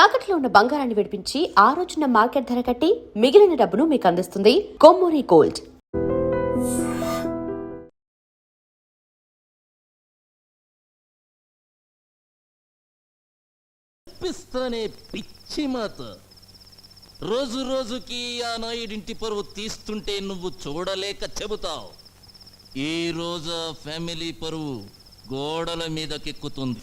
తాకట్లో ఉన్న బంగారాన్ని విడిపించి ఆ రోజున మార్కెట్ ధర కట్టి మిగిలిన డబ్బును మీకు అందిస్తుంది కొమ్మూరి గోల్డ్. పిచ్చి మాత రోజు రోజుకి ఆ నాయుడింటి పరువు తీస్తుంటే నువ్వు చూడలేక చెబుతావు. ఈ రోజు ఫ్యామిలీ పరువు గోడల మీదకెక్కుతుంది.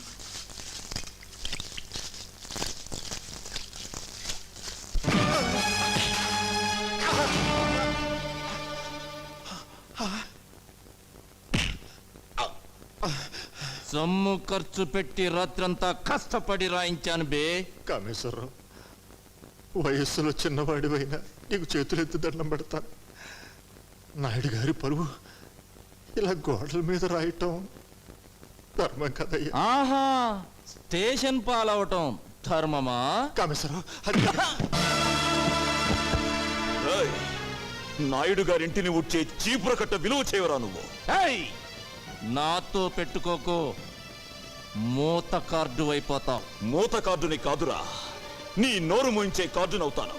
సొమ్ము ఖర్చు పెట్టి రాత్రంతా కష్టపడి రాయించాను బే. కామేశ్వరరావు, వయస్సులో చిన్నవాడివైనా నీకు చేతులెత్తి దండం పెడతాను. నాయుడు గారి పరువు ఇలా గోడల మీద రాయటం ధర్మం కదయ్యా. ఆహా, స్టేషన్ పాలవటం ధర్మమా? కామేశ్వరరావు, నాయుడు గారింటిని ఉడ్చే చీపుర కట్ట విలువ చేయవరా నువ్వు? నాతో పెట్టుకోకు, మూత కార్డు అయిపోతావు. మూత కార్డుని కాదురా, నీ నోరు మోయించే కార్డునవుతాను.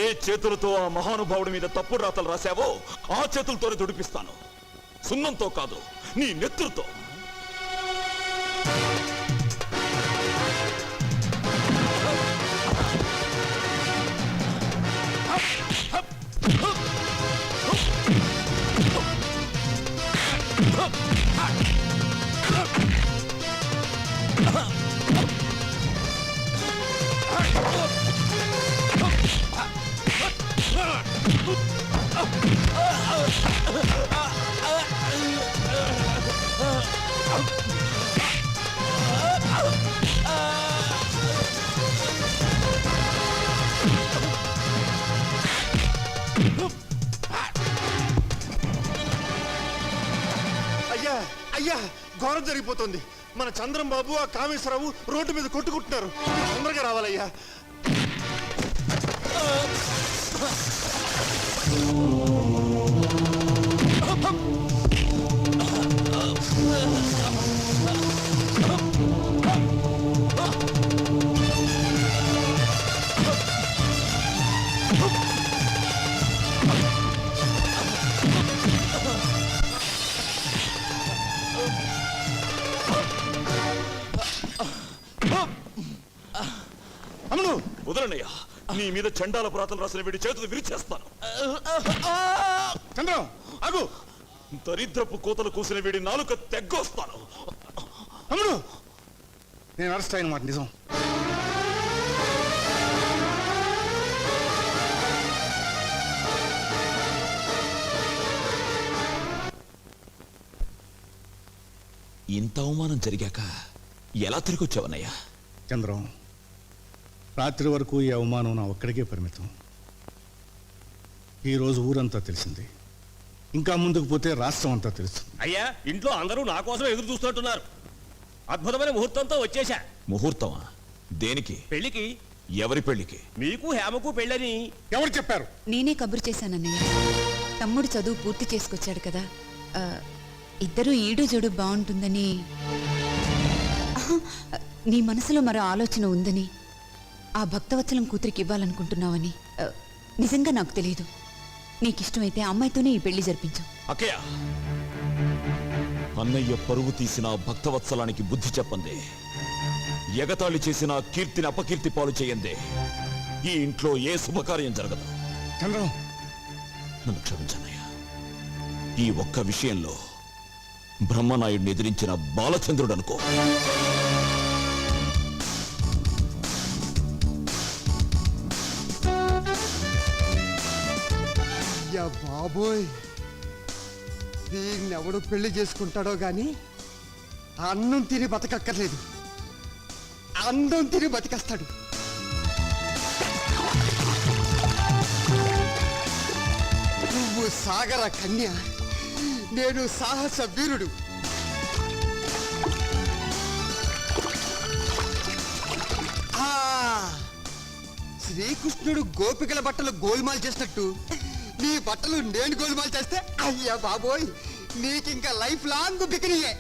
ఏ చేతులతో ఆ మహానుభావుడి మీద తప్పుడు రాతలు రాశావో ఆ చేతులతోనే తుడిపిస్తాను. సున్నంతో కాదు, నీ నెత్తురుతో. అయ్యా అయ్యా, ఘోరం జరిగిపోతుంది. మన చంద్రం బాబు ఆ కామేశ్వరరావు రోడ్డు మీద కొట్టుకుంటున్నారు. తొందరగా రావాలయ్యా. వదలనయ్యా, నీ మీద చండాల పురాతలు రాసిన వీడి చేతులు విరిచేస్తాను. చంద్రం ఆగు. దరిద్రపు కోతలు కూసిన వీడి నాలుక తెగ్గొస్తాను. అమ్ముడు, నేను అరెస్ట్ అయిన మాట నిజం. ఇంత అవమానం జరిగాక ఎలా తిరిగి వచ్చావన్నయ్యా? చంద్రం, రాత్రి వరకు ఈ అవమానం నా ఒక్కడికే పరిమితం. ఈరోజు ఊరంతా తెలిసింది, ఇంకా ముందుకు పోతే రాష్ట్రం అంతా తెలుసు. అయ్యా, ఇంట్లో అందరూ నా కోసం ఎదురు చూస్తుంటున్నారు. అద్భుతమైన ముహూర్తంతో వచ్చేశా. ముహూర్తమా? దేనికి? పెళ్లికి. ఎవరి పెళ్లికి? మీకు హేమకు పెళ్ళని. ఎవరు చెప్పారు? నేనే కబురు చేశానన్నయ్య. తమ్ముడు చదువు పూర్తి చేసుకొచ్చాడు కదా, ఇద్దరు ఈడు జోడు బాగుంటుందని. నీ మనసులో మరో ఆలోచన ఉందని, ఆ భక్తవత్సలం కూతురికి ఇవ్వాలనుకుంటున్నావని నిజంగా నాకు తెలియదు. నీకిష్టమైతే అమ్మాయితోనే ఈ పెళ్లి జరిపించు. అక్కయ్య, అన్నయ్య పరువు తీసిన భక్తవత్సలానికి బుద్ధి చెప్పండి. ఎగతాళి చేసిన కీర్తిని అపకీర్తి పాలు చేయండి. ఈ ఇంట్లో ఏ శుభకార్యం జరగదు. చంద్రం, నన్ను క్షమించనయ్యా. ఈ ఒక్క విషయంలో బ్రహ్మనాయుడిని ఎదిరించిన బాలచంద్రుడు అనుకో. బాబోయ్, దీన్నెవడు పెళ్లి చేసుకుంటాడో గాని అన్నం తిని బతకక్కర్లేదు, అందం తిని బతికేస్తాడు. నువ్వు సాగర కన్య, నేను సాహస వీరుడు. శ్రీకృష్ణుడు గోపికల బట్టలు గోల్మాల్ చేసినట్టు నీ బట్టలు నేను గోల్మాల్ చేస్తే, అయ్యా బాబోయ్, నీకింకా లైఫ్ లాంగ్ బికినియే.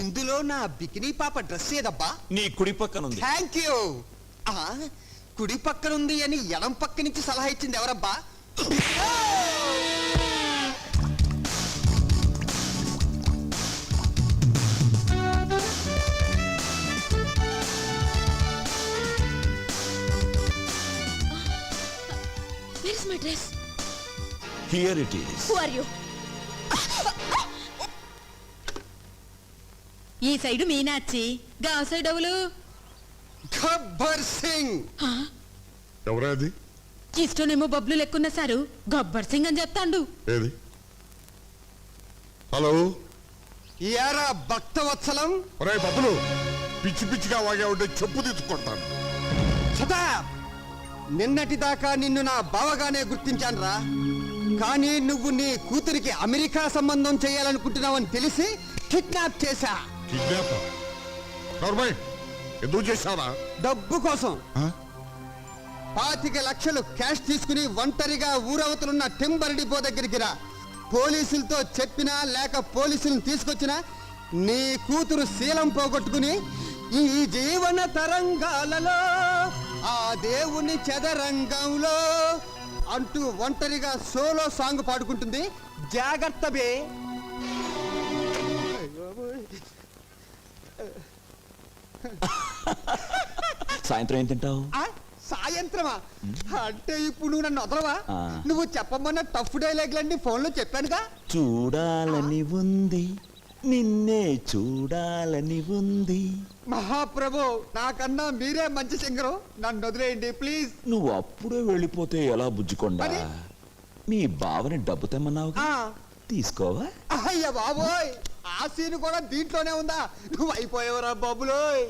ఇందులో నా బికినీ పాప డ్రెస్ ఏదబ్బా? నీ కుడి పక్కనుంది. Thank you. కుడి పక్కనుంది అని ఎడం పక్క నుంచి సలహా ఇచ్చింది ఎవరబ్బా? Where is my dress? Here it is. Who are you? ఈ సైడు మీనాచి, గా సైడ్ ఎవలు? గబ్బర్ సింగ్. ఎవరది? ఇష్టనేమో బబ్లు లెక్కున్న సారు గబ్బర్ సింగ్ అని చెప్తాండు. ఏది? హలో, ఏరా భక్తవత్సలం? ఒరే బబ్బులు, పిచ్చి పిచ్చిగా వాగా ఉంటే చెప్పు తీసుకొడతాను. సదా నిన్నటి దాకా నిన్ను నా బావగానే గుర్తించానురా. కానీ నువ్వు నీ కూతురికి అమెరికా సంబంధం చేయాలనుకుంటున్నావని తెలిసి కిడ్నాప్ చేశా. కిడ్నాప్? నోర్మై, ఎందుకు చేశారా? డబ్బు కోసం. 25 లక్షలు క్యాష్ తీసుకుని ఒంటరిగా ఊరవతలున్న టింబర్ డిపో దగ్గరికి రా. పోలీసులతో చెప్పినా లేక పోలీసులను తీసుకొచ్చినా నీ కూతురు శీలం పోగొట్టుకుని ఈ జీవన తరంగాలలో ఆ దేవుని చదరంగంలో అంటూ ఒంటరిగా సోలో సాంగ్ పాడుకుంటుంది. జాగ్రత్త బే. సాయంత్రం ఏం తింటావు? సాయంత్రమా? అంటే ఇప్పుడు నువ్వు నన్ను వదలవా? ఆ. నువ్వు చెప్పమన్న టఫ్ డైలాగ్లన్నీ ఫోన్లో చెప్పానుగా. చూడాలని ఉంది, నిన్నే చూడాలని ఉంది. మహాప్రభు, నాకన్నా మీరే మంచి సింగరు, నన్ను వదిలేయండి ప్లీజ్. నువ్వు అప్పుడే వెళ్ళిపోతే ఎలా బుజ్జికొండా? మరి? మీ బావని డబ్బు తెమ్మన్నావు, తీసుకోవా? అయ్య బాబోయ్, ఆ సీన్ కూడా దీంట్లోనే ఉందా? నువ్వు అయిపోయావురా బాబులోయ్.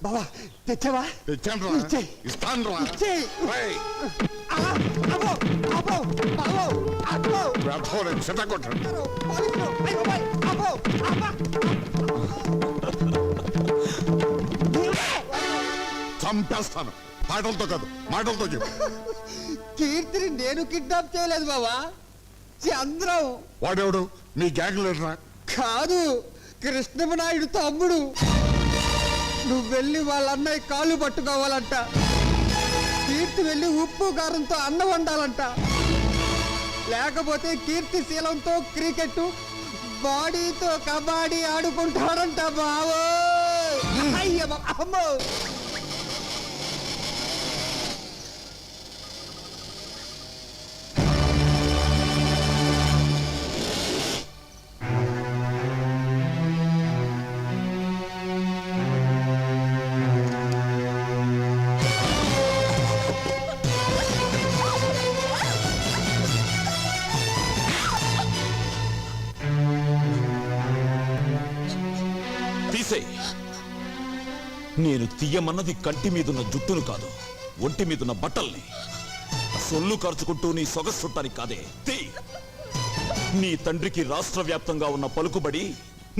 బాబా తెచ్చావా? తెచ్చాను రా. ఇచ్చేయ్. ఇస్తాను రా. ఇచ్చేయ్. రేయ్, అబ్బో అబ్బో బాబో అబ్బో వ్యర్థం చెత్త కొట్టండి. పోలీసులు, అయ్యో బాయ్, అబ్బో అబ్బా. చంపేస్తాను. పాటలతో కాదు, మాటలతో చెప్పు. కీర్తిని నేను కిడ్నాప్ చేయలేదు బాబా, చంద్రం. వాడెవడు? మీ గ్యాంగ్ లీడరా? కాదు, కృష్ణమనాయుడు తమ్ముడు. నువ్వు వెళ్ళి వాళ్ళ అన్నయ్య కాళ్ళు పట్టుకోవాలంట. కీర్తి వెళ్ళి ఉప్పు కారంతో అన్నం వండాలంట. లేకపోతే కీర్తి శీలంతో క్రికెట్, బాడీతో కబడ్డీ ఆడుకుంటాడంట బావో. అయ్య అమ్మో. నేను తీయమన్నది కంటి మీదున్న జుట్టును కాదు, ఒంటి మీదున్న బట్టల్ని. సొల్లు ఖర్చుకుంటూ నీ సొగసుట్టానికి కాదే, తీ. నీ తండ్రికి రాష్ట్ర వ్యాప్తంగా ఉన్న పలుకుబడి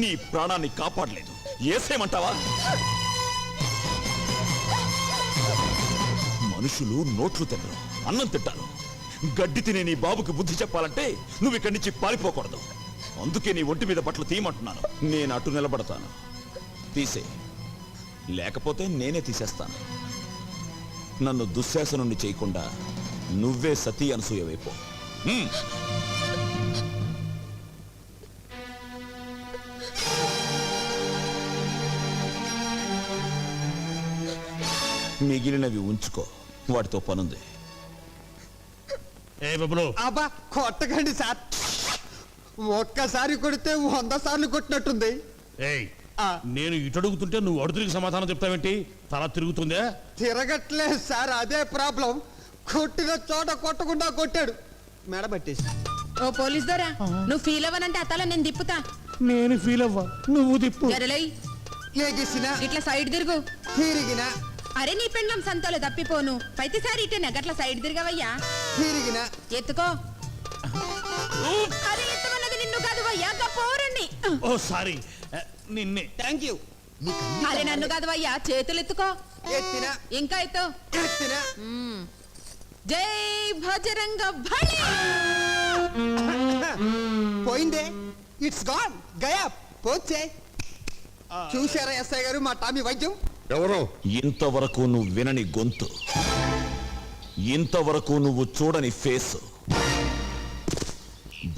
నీ ప్రాణాన్ని కాపాడలేదు. ఏసేమంటావా? మనుషులు నోట్లు తినరు, అన్నం తింటారు. గడ్డి తినే నీ బాబుకి బుద్ధి చెప్పాలంటే నువ్వు ఇక్కడి నుంచి పారిపోకూడదు. అందుకే నీ ఒంటి మీద బట్టలు తీయమంటున్నాను. నేను అటు నిలబడతాను, తీసే. లేకపోతే నేనే తీసేస్తాను. నన్ను దుశ్శాసనుణ్ణి చేయకుండా నువ్వే సతీ అనసూయ వైపు. మిగిలినవి ఉంచుకో, వాటితో పనుంది. అబ్బా కొట్టకండి సార్, ఒక్కసారి కొడితే 100 సార్లు కొట్టినట్టుంది. నేను ఇటు అడుగుతుంటే నువ్వు అడుగురికి సమాధానం చెప్తావేంటి? తల తిరుగుతుందే? తిరగట్లేదు సార్, అదే ప్రాబ్లం. కొట్టిన చోట కొట్టకుండా కొట్టాడు, మెడబట్టేసి. ఓ పోలీస్ దొరా, నువ్వు ఫీల్ అవ్వనంటే అతల నేను తిప్పుతా. నేను ఫీల్ అవ్వా, నువ్వు తిప్పు. జరలై లేగిసిన ఇట్లా సైడ్ తిరుగు. తిరిగిన అరే నీ పెండ్లం సంతోలో తప్పిపోను, ప్రతిసారి ఇటేనా గట్ల సైడ్ తిరగవయ్యా. తిరిగిన ఎత్తుకో. అరే ఎత్తుకున్నది నిన్ను కాదు వయ్యా, పోరండి. ఓ సారీ, నిన్నే. Thank you. అరే నన్ను కాదు వయ్యా, చేతులు ఎత్తుకో. ఎత్తిన ఇంకా ఎత్తు ఎత్తిన జై భజరంగ బలి. పోయిందే, ఇట్స్ గాన్, గయా పోచే. చూసారా ఎస్ఐ గారు మా టామీ వైద్యం? ఎవరు? ఇంతవరకు నువ్వు వినని గొంతు, ఇంతవరకు నువ్వు చూడని ఫేస్.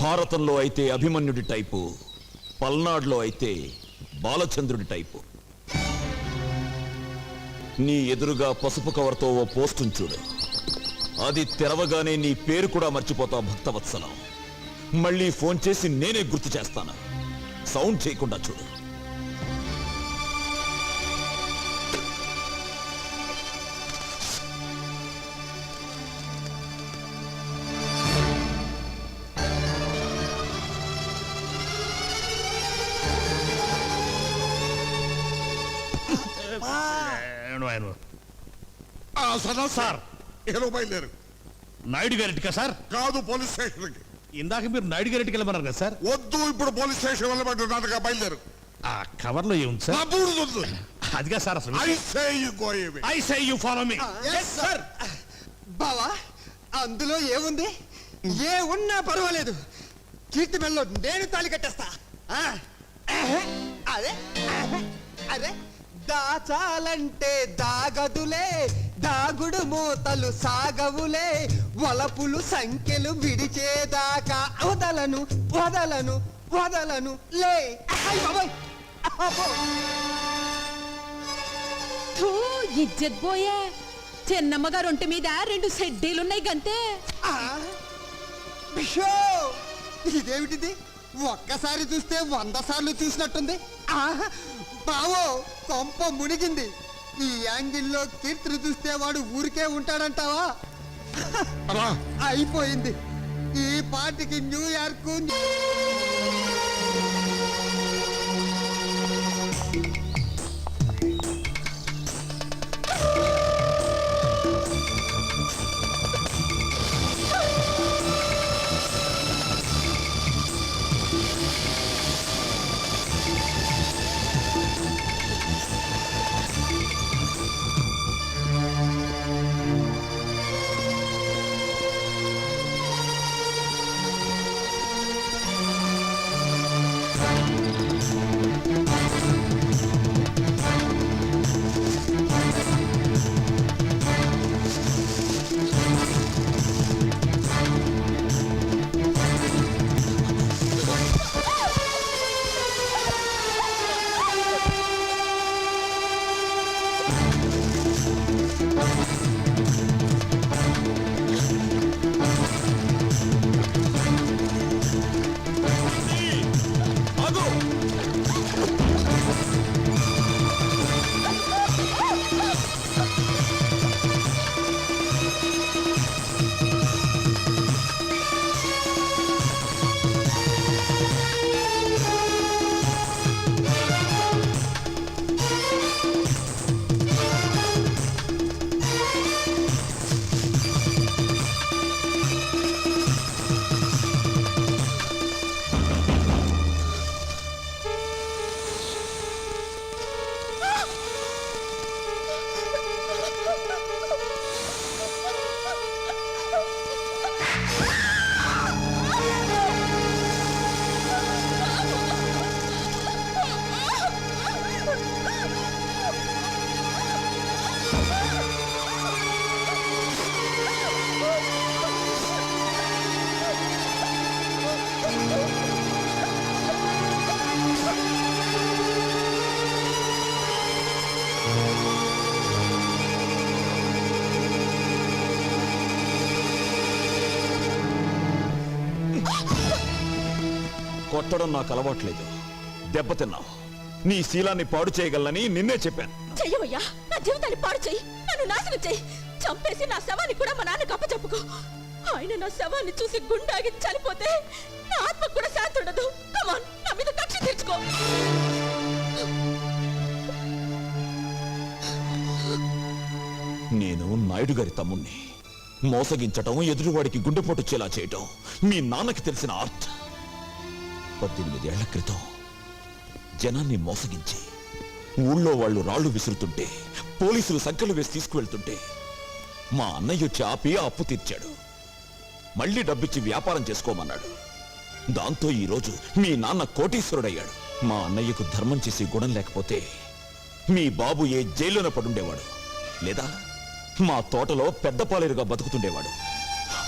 భారతంలో అయితే అభిమన్యుడి టైపు, పల్నాడులో అయితే బాలచంద్రుడి టైపు. నీ ఎదురుగా పసుపు కవర్తో ఓ పోస్టును చూడు. అది తెరవగానే నీ పేరు కూడా మర్చిపోతావు భక్తవత్సలం. మళ్ళీ ఫోన్ చేసి నేనే గుర్తు చేస్తాను. సౌండ్ చేయకుండా చూడు. సార్ ఏదో బయలుదేరు. నాయుడు గారింటికా సార్? కాదు, పోలీస్ స్టేషన్కి. ఇందాక మీరు నాయుడు గారింటికి వెళ్ళమన్నారు కదా సార్? వద్దు, ఇప్పుడు పోలీస్ స్టేషన్ వెళ్ళబడ్డా బయలుదేరు. ఆ కవర్లో ఏముంది సార్? నా బూడిద వద్దు. అదిగా సార్ అసలు. I say you go away. I say you follow me. Sir బావా, అందులో ఏముంది? ఏ ఉన్నా పర్వాలేదు, కీర్తి మెల్లో నేను తాళి కట్టేస్తా. ఆ, అదే అదే దాచాలంటే దాగదులే, దాగుడు మూతలు సాగవులే, వలపులు సంఖ్యలు విడిచేదాకా వదలను వదలను వదలను లే. అయ్ బాబోయ్, అబ్బో. థూ, ఇజ్జత్ పోయే. చెన్నమ్మ గారు ఒంటి మీద 2 సెడ్డీలున్నాయి గంతే. ఆ, బిషో, ఇదేమిటిది? ఒక్కసారి చూస్తే 100 సార్లు చూసినట్టుంది. ఆహా, బావో కొంప మునిగింది. ఈ యాంగిల్లో కీర్తిని చూస్తే వాడు ఊరికే ఉంటాడంటావా? అయిపోయింది. ఈ పార్టీకి న్యూయార్క్ కొట్టడం నాకు అలవాట్లేదు. దెబ్బతిన్నావు. నీ శీలాన్ని పాడు చేయగలనని నిన్నే చెప్పాను. చెయ్యవయ్యా, నా జీవితాన్ని పాడు చెయ్యి, నన్ను నాశనం చెయ్యి. చంపేసి నా శవాన్ని కూడా మా నాన్నకు అప్పచెప్పుకో. ఆయన నా శవాన్ని చూసి గుండాగి చనిపోతే నా ఆత్మకు కూడా శాంతి ఉండదు. కమాన్, నా మీద కక్ష తీర్చుకో. నేను నాయుడు గారి తమ్ముణ్ణి. మోసగించటం, ఎదురువాడికి గుండెపోటు చేలా చేయటం మీ నాన్నకి తెలిసిన ఆర్ట్. 18 ఏళ్ల క్రితం జనాన్ని మోసగించి ఊళ్ళో వాళ్ళు రాళ్లు విసురుతుంటే పోలీసులు సంఖ్యలు వేసి తీసుకువెళ్తుంటే మా అన్నయ్య వచ్చి ఆపి ఆ అప్పు తీర్చాడు. మళ్ళీ డబ్బిచ్చి వ్యాపారం చేసుకోమన్నాడు. దాంతో ఈరోజు మీ నాన్న కోటీశ్వరుడయ్యాడు. మా అన్నయ్యకు ధర్మం చేసి గుణం లేకపోతే మీ బాబు ఏ జైల్లోనే పడుండేవాడు, లేదా మా తోటలో పెద్ద పాలేరుగా బతుకుతుండేవాడు.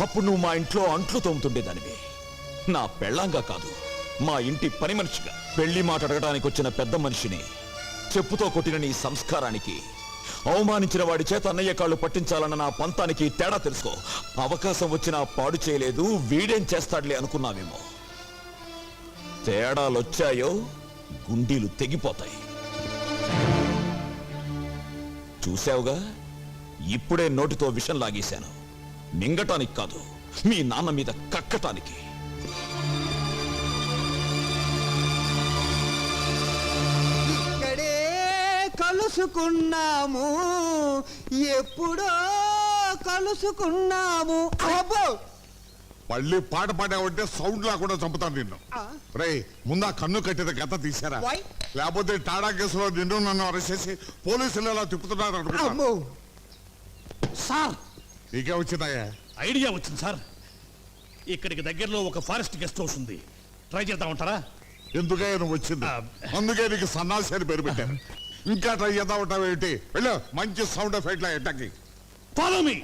అప్పుడు నువ్వు మా ఇంట్లో అంట్లు తోముతుండేదానివి. నా పెళ్ళాంగా కాదు, మా ఇంటి పని మనిషిగా. పెళ్లి మాట అడగడానికి వచ్చిన పెద్ద మనిషిని చెప్పుతో కొట్టిన నీ సంస్కారానికి, అవమానించిన వాడి చేత అన్నయ్య కాళ్ళు పట్టించాలన్న నా పంతానికి తేడా తెలుసుకో. అవకాశం వచ్చినా పాడు చేయలేదు, వీడేం చేస్తాడులే అనుకున్నావేమో. తేడాలొచ్చాయో గుండీలు తెగిపోతాయి. చూశావుగా, ఇప్పుడే నోటితో విషం లాగేశాను. మింగటానికి కాదు, మీ నాన్న మీద కక్కటానికి. ఇక్కడే కలుసుకున్నాము, ఎప్పుడో కలుసుకున్నాము. అబ్బో! మళ్ళీ పాట పాడావంటే సౌండ్ లేకుండా చంపుతాను నిన్ను. రే, ముందా కన్ను కట్టిన గత తీశారా? Why? లేకపోతే టాడా కేసులో నిన్ను నన్ను అరెస్ట్ చేసి పోలీసులు ఎలా తిప్పుతున్నారు అనుకుంటా. అమ్మో! సార్, నీకే వచ్చిందయ్యా? ఐడియా వచ్చింది సార్. ఇక్కడికి దగ్గరలో ఒక ఫారెస్ట్ గెస్ట్ హౌస్ ఉంది, ట్రై చేద్దామంటారా? ఎందుకే నువ్వు వచ్చింది? అందుకే నీకు సన్నాసి అని పేరు పెట్టాను. ఇంకా ట్రై చేద్దాం ఉంటావు ఏంటి? వెళ్ళు, మంచి సౌండ్ ఎఫెక్ట్ లా ఎట్టకి. Follow me.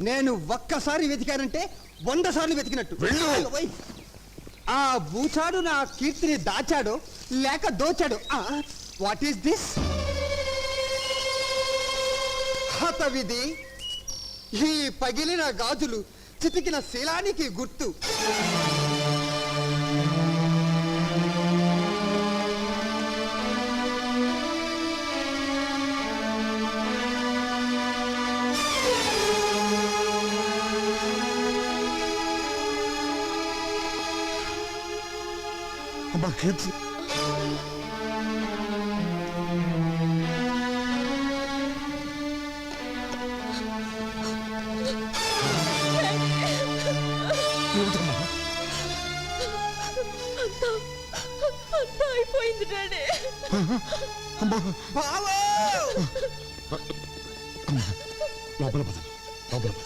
నేను ఒక్కసారి వెతికానంటే 100 సార్లు వెతికినట్టు. వెళ్ళు. ఓయ్. ఆ బూచాడు నా కీర్తిని దాచాడు లేక దోచాడు. What is this? హతవిధి. ఈ పగిలిన గాజులు చితికిన శిలానికి గుర్తు. అమ్మా కీర్తి, అంతా అయిపోయింది డాడీ. బావో! లోపల పద, లోపల పద.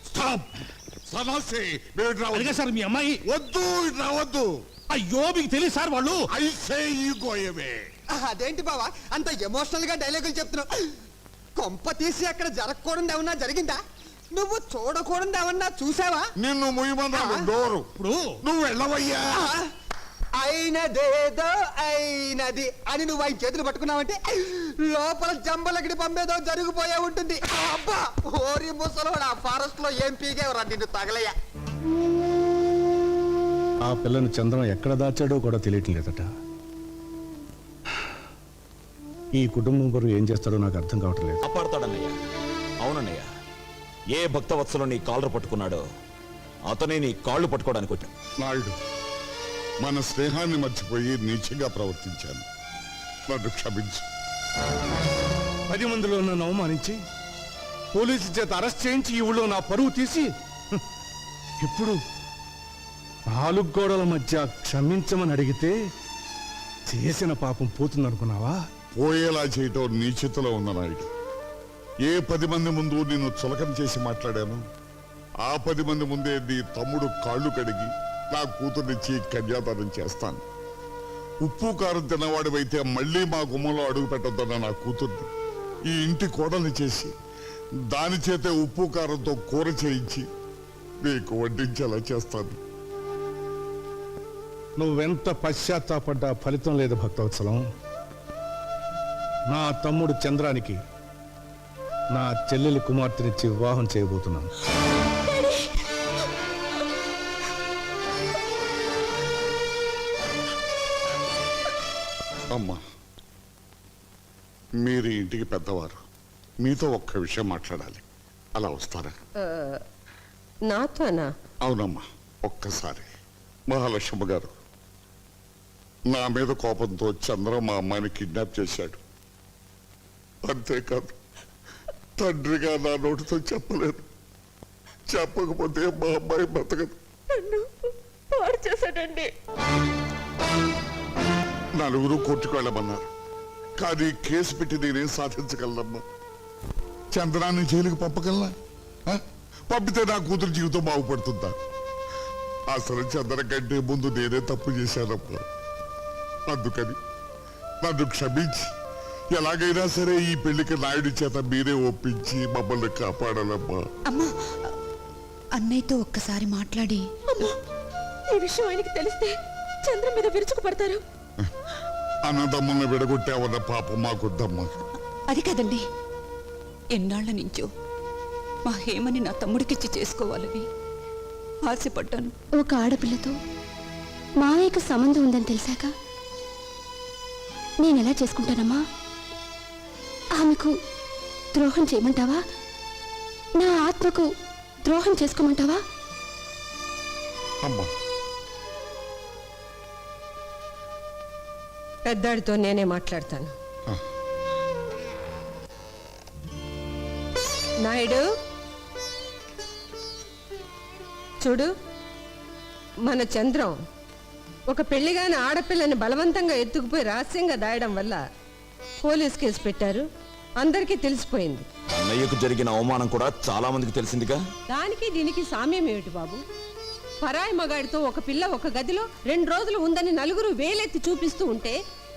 స్టాప్! సన్నాసి, మీరు ఇటు రావద్దు. అదిగా సార్ మీ అమ్మాయి. వద్దు, ఇటు రావద్దు. అయ్యో, మీకు తెలియదు సార్ వాళ్ళు. I say you go away. అదేంటి బావా అంత ఎమోషనల్ గా డైలాగులు చెప్తున్నావు? కొంప తీసి అక్కడ జరగకూడదు ఏమన్నా జరిగిందా? నువ్వు చూడకూడదు ఏమన్నా చూసావా? నిన్ను ముయ్యమన్నాను డోరు. ఇప్పుడు నువ్వు వెళ్ళవయ్యా. అయినదేదో అయినది అని నువ్వు ఆయన చేతులు పట్టుకున్నావంటే లోపల జంబలగిడి పంపేదో జరిగిపోయే ఉంటుంది. అబ్బా, ఓరి ముసలోడు, ఆ ఫారెస్ట్ లో ఏం పీగేవరా నిన్ను తగలయ్యా. ఆ పిల్లను చంద్రం ఎక్కడ దాచాడో కూడా తెలియటం లేదట. ఈ కుటుంబం బరువు ఏం చేస్తాడో నాకు అర్థం కావటం లేదు. కాపాడతాడన్నయ్య. అవునన్నయ్య, ఏ భక్తవత్సలో నీ కాళ్ళు పట్టుకున్నాడో అతనే నీ కాళ్ళు పట్టుకోవడానికి వచ్చాడు. నాయుడు, మన స్నేహాన్ని మర్చిపోయి నీచంగా ప్రవర్తించాను. నన్ను క్షమించు. 10 మందిలో నన్ను అవమానించి పోలీసు చేత అరెస్ట్ చేయించి ఈ ఊళ్ళో నా పరువు తీసి ఇప్పుడు 4 గోడల మధ్య క్షమించమని అడిగితే చేసిన పాపం పోతుందనుకున్నావా? పోయేలా చేయటం నీ చేతిలో ఉన్న నాయుడు. ఏ 10 మంది ముందు నిన్ను చులకన చేసి మాట్లాడాను, ఆ 10 మంది ముందే నీ తమ్ముడు కాళ్ళు కడిగి నా కూతుర్నిచ్చి కన్యాదానం చేస్తాను. ఉప్పు కారం తిన్నవాడివైతే మళ్ళీ మా గుమ్మంలో అడుగు పెట్టొద్దన్న నా కూతుర్ని ఈ ఇంటి కోడల్ని చేసి దాని చేతే ఉప్పు కారంతో కూర చేయించి నీకు వడ్డించేలా చేస్తాను. నువ్వెంత పశ్చాత్తాపడ్డా ఫలితం లేదు భక్తవత్సలం. నా తమ్ముడు చంద్రానికి నా చెల్లెలి కుమార్తెనిచ్చి వివాహం చేయబోతున్నాను. అమ్మా, మీరు ఈ ఇంటికి పెద్దవారు, మీతో ఒక్క విషయం మాట్లాడాలి. అలా వస్తారా? నాతోనా? అవునమ్మా, ఒక్కసారి. మహాలక్ష్మి గారు, నా మీద కోపంతో చంద్ర మా అమ్మాయిని కిడ్నాప్ చేశాడు. అంతేకాదు, తండ్రిగా నా నోటితో చెప్పలేదు. చెప్పకపోతే మా అమ్మాయి బతకదు. నన్ను పాడు చేశాడండి. నలుగురు కోర్టుకు వెళ్ళమన్నారు. కానీ కేసు పెట్టి నేనేం సాధించగలనమ్మా? చంద్రాన్ని జైలుకి పంపగలనా? ఆ? పంపితే నా కూతురు జీవితం బాగుపడుతుందా? అసలు చంద్ర కంటే ముందు నేనే తప్పు చేశానమ్మా. అందుకని నన్ను క్షమించి ఎలాగైనా సరే ఈ పెళ్లికి నాయుడి చేత మీరే ఒప్పించి మమ్మల్ని కాపాడాలమ్మా. అమ్మా, అన్నయ్యతో ఒక్కసారి మాట్లాడి. అమ్మా, ఈ విషయం ఆయనకి తెలిస్తే చంద్రం మీద విరుచుకు పడతారు. అన్నదమ్ముల్ని విడగొట్టావన్న పాపం మాకొద్దమ్మా. అది కదండి, ఎన్నాళ్ల నుంచో మా హేమని నా తమ్ముడికిచ్చి చేసుకోవాలని ఆశపడ్డాను. ఒక ఆడపిల్లతో మావయ్యకు సంబంధం ఉందని తెలిసాక నేనెలా చేసుకుంటానమ్మా? ఆమెకు ద్రోహం చేయమంటావా? నా ఆత్మకు ద్రోహం చేసుకోమంటావా? అమ్మా, పెద్దాడితో నేనే మాట్లాడతాను. నాయుడు, చూడు, మన చంద్రం ఒక పెళ్లిగాని ఆడపిల్లని బలవంతంగా ఎత్తుకుపోయి రహస్యంగా దాయడం వల్ల పోలీస్ కేసు పెట్టారు. అందరికీ తెలిసిపోయింది. అన్నయ్యకు జరిగిన అవమానం కూడా చాలా మందికి తెలిసిందిగా. దానికి దీనికి సామ్యం ఏమిటి బాబు? పరాయి మగాడితో ఒక పిల్ల ఒక గదిలో 2 రోజులు ఉందని నలుగురు వేలెత్తి చూపిస్తూ ఉంటే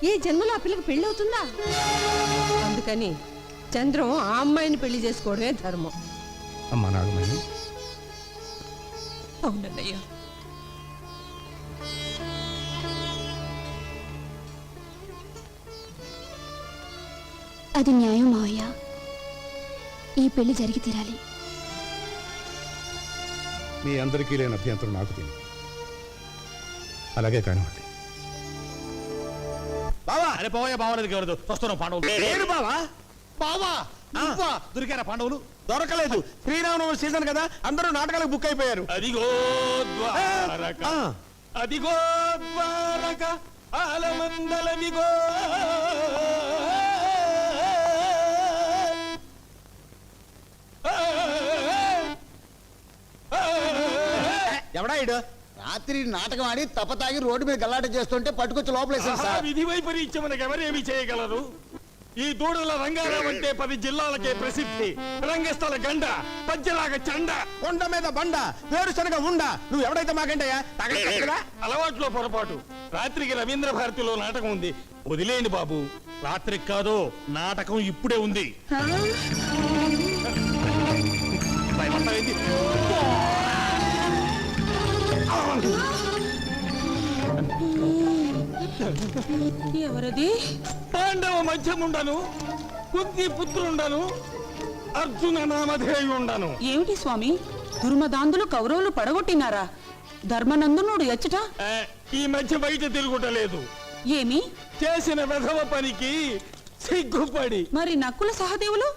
ఈ జన్మలో ఆ పిల్లకి పెళ్లి అవుతుందా? అందుకని చంద్రం ఆ అమ్మాయిని పెళ్లి చేసుకోవడమే ధర్మం. అమ్మా నాగమణి, అవునన్నయ్య. అది న్యాయం మావయ్య. ఈ పెళ్లి జరిగి తీరాలి. మీ అందరికీ లేని అభ్యంతరం నాకు తెలియదు. అలాగే కానివ్వండి. బావా, అరే పోయా, బావలేదు ఎవరు వస్తున్నాం పాండవులు. బావా బావా దొరికారా పాండవులు? దొరకలేదు. శ్రీరామనవమి సీజన్ కదా, అందరూ నాటకాలకు బుక్ అయిపోయారు. అదిగో ద్వారక, అదిగో ద్వారక, ఆలమందలమిగో. ఎవడా ఇడు? రాత్రి నాటకం ఆడి తప్పతాగి రోడ్డు మీద గల్లాట చేస్తుంటే పట్టుకొచ్చి లోపలేసారు సార్. విధి వైపరీత్యం ఎవరేమి చేయగలరు? ఈ దూడల రంగారావు అంటే 10 జిల్లాలకే ప్రసిద్ధి. రంగస్థల గండ, పద్యలాగా చండ, కొండ మీద బండ, వేరుశనగ ఉండ. నువ్వు ఎవడైతే మాకంటయ్యా? అలవాట్లో పొరపాటు. రాత్రికి రవీంద్ర భారతిలో నాటకం ఉంది, వదిలేయండి బాబు. రాత్రికి కాదు, నాటకం ఇప్పుడే ఉంది. భయపడతావేంటి? ఎవరది? పాండవ మధ్యముండను, కుంతి పుత్రుండను, అర్జున నామధేయుండను. ఏమిటి స్వామి, దుర్మదాంధులు కౌరవులు పడగొట్టినారా? ధర్మనందునుడు ఎచ్చట ఈ మధ్య బయట తిరుగుటలేదు. ఏమి చేసిన వెధవ పనికి సిగ్గుపడి మరి నక్కుల సహదేవులు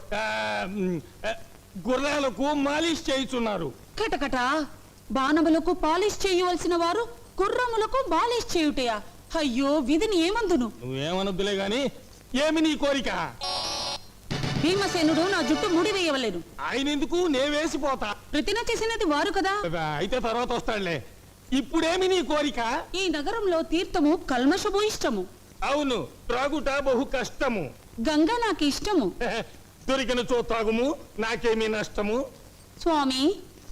గుర్రాలకు మాలిష్ చేయుచున్నారు. కటకట, బాణములకు పాలిష్ చేయవలసిన వారు గుర్రములకు బాలిష్ చేయుటయా? అయ్యో, విధిని ఏమందును? నువ్వేమనొద్దులే గాని, ఏమి నీ కోరిక? భీమసేనుడు నా జుట్టు ముడి వేయవలేను. ఆయన ఎందుకు? నే వేసిపోతా. ప్రతిన చేసినది వారు కదా. అయితే తర్వాత వస్తాడులే. ఇప్పుడేమి నీ కోరిక? ఈ నగరంలో తీర్థము కల్మషభూయిష్టము. అవును, త్రాగుట బహు కష్టము. గంగ నాకు ఇష్టము. దొరికిన చో తాగుము, నాకేమీ నష్టము. స్వామి,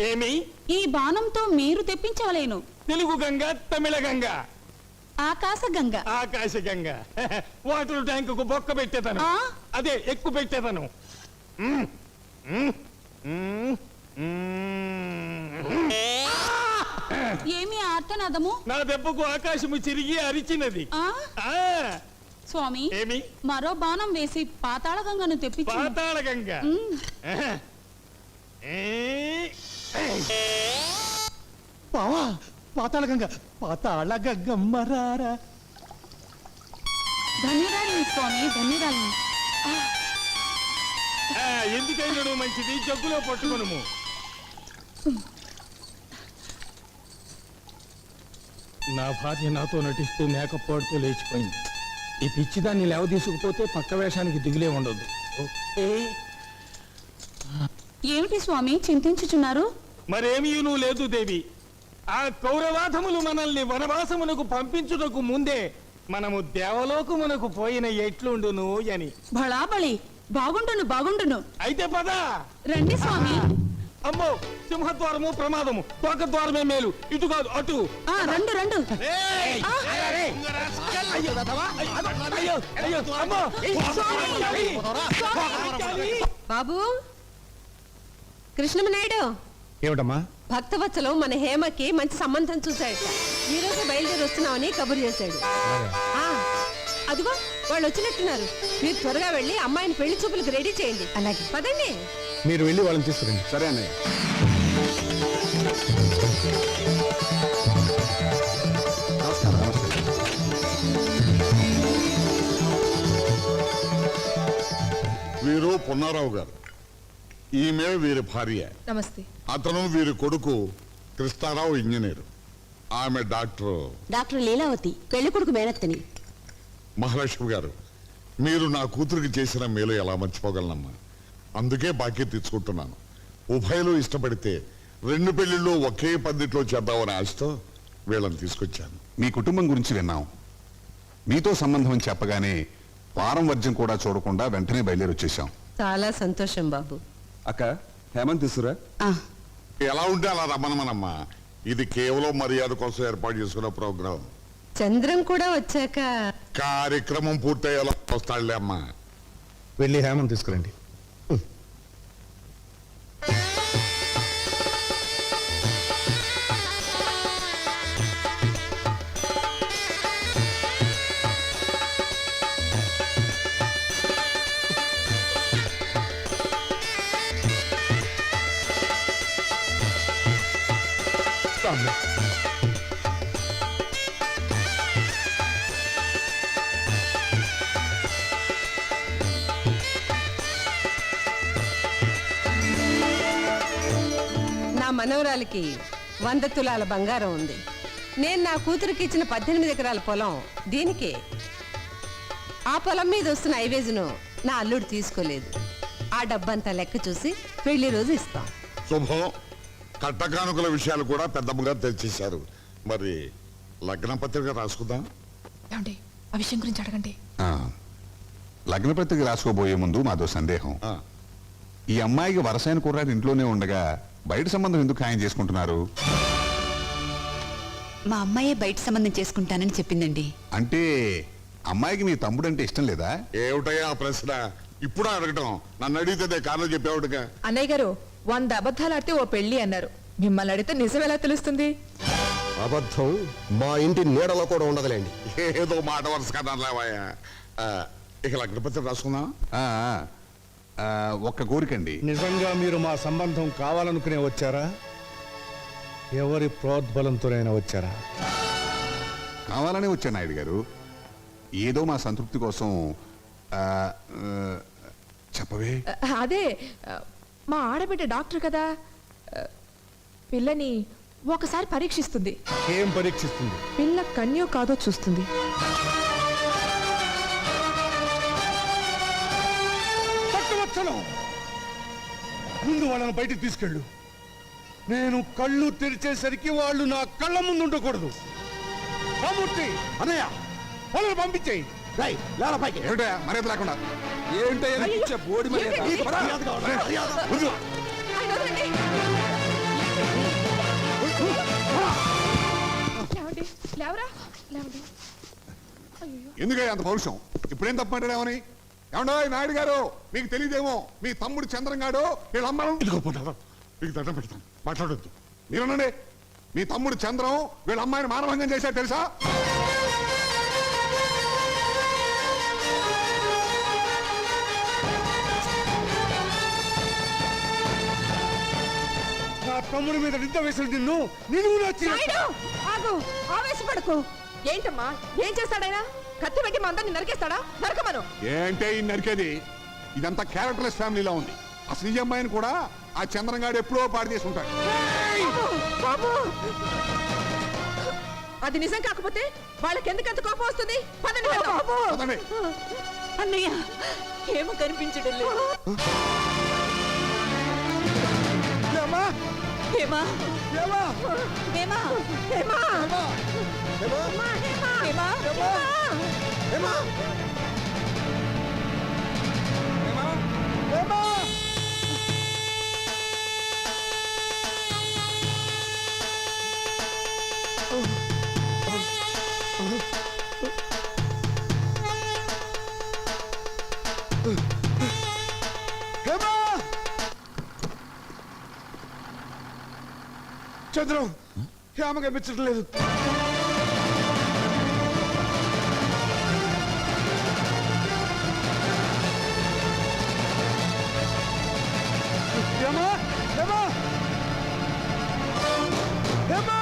ఏమి? ఈ బాణంతో మీరు తెప్పించవలేను. తెలుగు గంగ, తమిళ గంగ, ఆకాశ గంగ. ఆకాశ గంగ. వాటర్ ట్యాంకు బొక్క పెట్టేతను, ఆ? అదే ఎక్కువ పెట్టేతను. ఏమి ఆర్తనాదము? నా దెబ్బకు ఆకాశము చిరిగి అరిచినది. ఆ? ఆ, స్వామి, ఏమి? మరో బాణం వేసి పాతాళ గంగను తెప్పించు. పాతాళ గంగ. బావా, పాతాళ గంగ, పాతాళ గంగమ్మరారా. ధన్యరాలిని స్వామి, ధన్యరాలిని. ఎందుకైనా మంచిది, జగ్గులో పట్టుకొనుము. నా భార్య నాతో నటిస్తూ మేకప్ పాడుతూ లేచిపోయింది. ఈ పిచ్చిదాన్ని లేవ తీసుకుపోతే పక్క వేషానికి దిగులే ఉండదు. ఏమిటి స్వామి చింతించుచున్నారు? మరేమీ లేదు దేవి. ఆ కౌరవాధములు మనల్ని వనవాసమునకు పంపించుటకు ముందే మనము దేవలోకమునకు పోయిన ఎట్లుండును అని. బళాబళి బాగుండును బాగుండును. అయితే పద. రండి స్వామి. అమ్మో, సింహద్వారము ప్రమాదము, తోక ద్వారమే మేలు. ఇటు కాదు అటు. రండు రండు. బాబు కృష్ణమనాయుడు, ఏమిటమ్మా? భక్తవత్సలం మన హేమకి మంచి సంబంధం చూశాడట. ఈ రోజు బయలుదేరి వస్తున్నామని కబురు చేశాడు. అదిగో వాళ్ళు వచ్చినట్టున్నారు. మీరు త్వరగా వెళ్ళి అమ్మాయిని పెళ్లి చూపులకు రెడీ చేయండి. అలాగే పదండి. మీరు వెళ్ళి వాళ్ళని తీసుకురండి. సరే అన్నయ్య. వీరు పున్నారావు గారు, ఈమె వీరి భార్య. నమస్తే. అతను వీరి కొడుకు కృష్ణారావు ఇంజనీరు. ఆమె డాక్టర్ లీలావతి, పెళ్లి కొడుకు మేనత్తని. మహాలక్ష్మి గారు, మీరు నా కూతురికి చేసిన మేలు ఎలా మర్చిపోగలనమ్మా? అందుకే బాకీ తెచ్చుకుంటున్నాను. ఉభయలు ఇష్టపడితే 2 పెళ్లిళ్ళు ఒకే పద్ధతిలో చేద్దామని ఆశతో వీళ్ళని తీసుకొచ్చాను. మీ కుటుంబం గురించి విన్నాం. మీతో సంబంధం అని చెప్పగానే వారం వర్జం కూడా చూడకుండా వెంటనే బయలుదేరి వచ్చేసాం. చాలా సంతోషం బాబు. అక్క హేమంత్ తీసురా. ఎలా ఉంటే అలా రమ్మనమ్మా. ఇది కేవలం మర్యాద కోసం ఏర్పాటు చేసుకున్న ప్రోగ్రాం. చంద్రం కూడా వచ్చాక కార్యక్రమం పూర్తయ్యేలా వస్తాడులే అమ్మా. వెళ్ళి హేమని తీసుకురండి. నా మనవరాలికి 100 తులాల బంగారం ఉంది. నేను నా కూతురికి ఇచ్చిన 18 ఎకరాల పొలం దీనికే. ఆ పొలం మీద వస్తున్న ఐవేజును నా అల్లుడు తీసుకోలేదు. ఆ డబ్బంతా లెక్క చూసి పెళ్లి రోజు ఇస్తాం. శుభం. కట్టకానుకల విషయాలు కూడా పెద్దమ్మగా తెచ్చేశారు. మరి లగ్న పత్రిక రాసుకుందాం. ఆ విషయం గురించి అడగండి. లగ్న పత్రిక రాసుకోబోయే ముందు మాదో సందేహం. ఈ అమ్మాయికి వరసైన కుర్రాడు ఇంట్లోనే ఉండగా బయట సంబంధం ఎందుకు ఖాయం చేసుకుంటున్నారు? మా అమ్మాయే బయట సంబంధం చేసుకుంటానని చెప్పిందండి. అంటే అమ్మాయికి మీ తమ్ముడు అంటే ఇష్టం లేదా? ఏమిటయ్యా ఆ ప్రశ్న ఇప్పుడు అడగటం? నన్ను అడిగితే కారణం చెప్పేవాడుగా. అన్నయ్య గారు 100 అబద్ధాలు ఆడితే ఓ పెళ్లి అన్నారు. మిమ్మల్ని అడిగితే నిజం ఎలా తెలుస్తుంది? అబద్ధం మా ఇంటి నీడలో కూడా ఉండదులేండి. ఏదో మాట వరుస కదలేవయ్యా. ఇక లగ్న పత్రిక రాసుకుందాం. ఒక్క కోరికండి. నిజంగా మీరు మా సంబంధం కావాలనుకునే వచ్చారా? ఎవరి ప్రోద్బలంతోనైనా వచ్చారా? కావాలనే వచ్చాను నాయుడు గారు. ఏదో మా సంతృప్తి కోసం. చెప్పవే. అదే మా ఆడబిడ్డ డాక్టర్ కదా, పిల్లని ఒకసారి పరీక్షిస్తుంది. ఏం పరీక్షిస్తుంది? పిల్ల కన్యో కాదో చూస్తుంది. ముందు వాళ్ళని బయటికి తీసుకెళ్ళు. నేను కళ్ళు తెరిచేసరికి వాళ్ళు నా కళ్ళ ముందు ఉండకూడదు. రామూర్తి, అన్నయ్య, వాళ్ళని పంపించేయి. మర్యాద లేకుండా ఎందుకయ్యా అంత పౌరుషం? ఇప్పుడేం తప్పు మాట్లాడామని? ఏమండో నాయుడు గారు, మీకు తెలియదేమో, మీ తమ్ముడు చంద్రంగాడు వీళ్ళ అమ్మను మీకు దండం పెడతాను, మాట్లాడొద్దు. మీరునండి. మీ తమ్ముడు చంద్రం వీళ్ళ అమ్మాయిని మానభంగం చేశాడు తెలుసా? నా తమ్ముడి మీద నిద్ద వేసిన నిన్ను ఆగు, ఆవేశపడకు. ఏంటమ్మా, ఏం చేస్తాడైనా? కత్తి పెట్టి మా అందరిని నరికేస్తాడా? నరకమను. ఏంటే ఈ నరికేది? ఇదంతా క్యారెక్టర్లెస్ ఫ్యామిలీలో ఉంది. అసలు ఈ అమ్మాయిని కూడా ఆ చంద్రంగాడు ఎప్పుడో పాడు చేసి ఉంటాడు. అది నిజం కాకపోతే వాళ్ళకి ఎందుకంత కోపం వస్తుంది? పదండి వెళ్దాం. పదండి. అన్నయ్య ఏమో కనిపించడం లేదు. హేమా హేమా హేమా హేమా హేమా హేమా హేమా హేమా హేమా చంద్రం హేమ కనిపించడం లేదు హేమా హేమా హేమా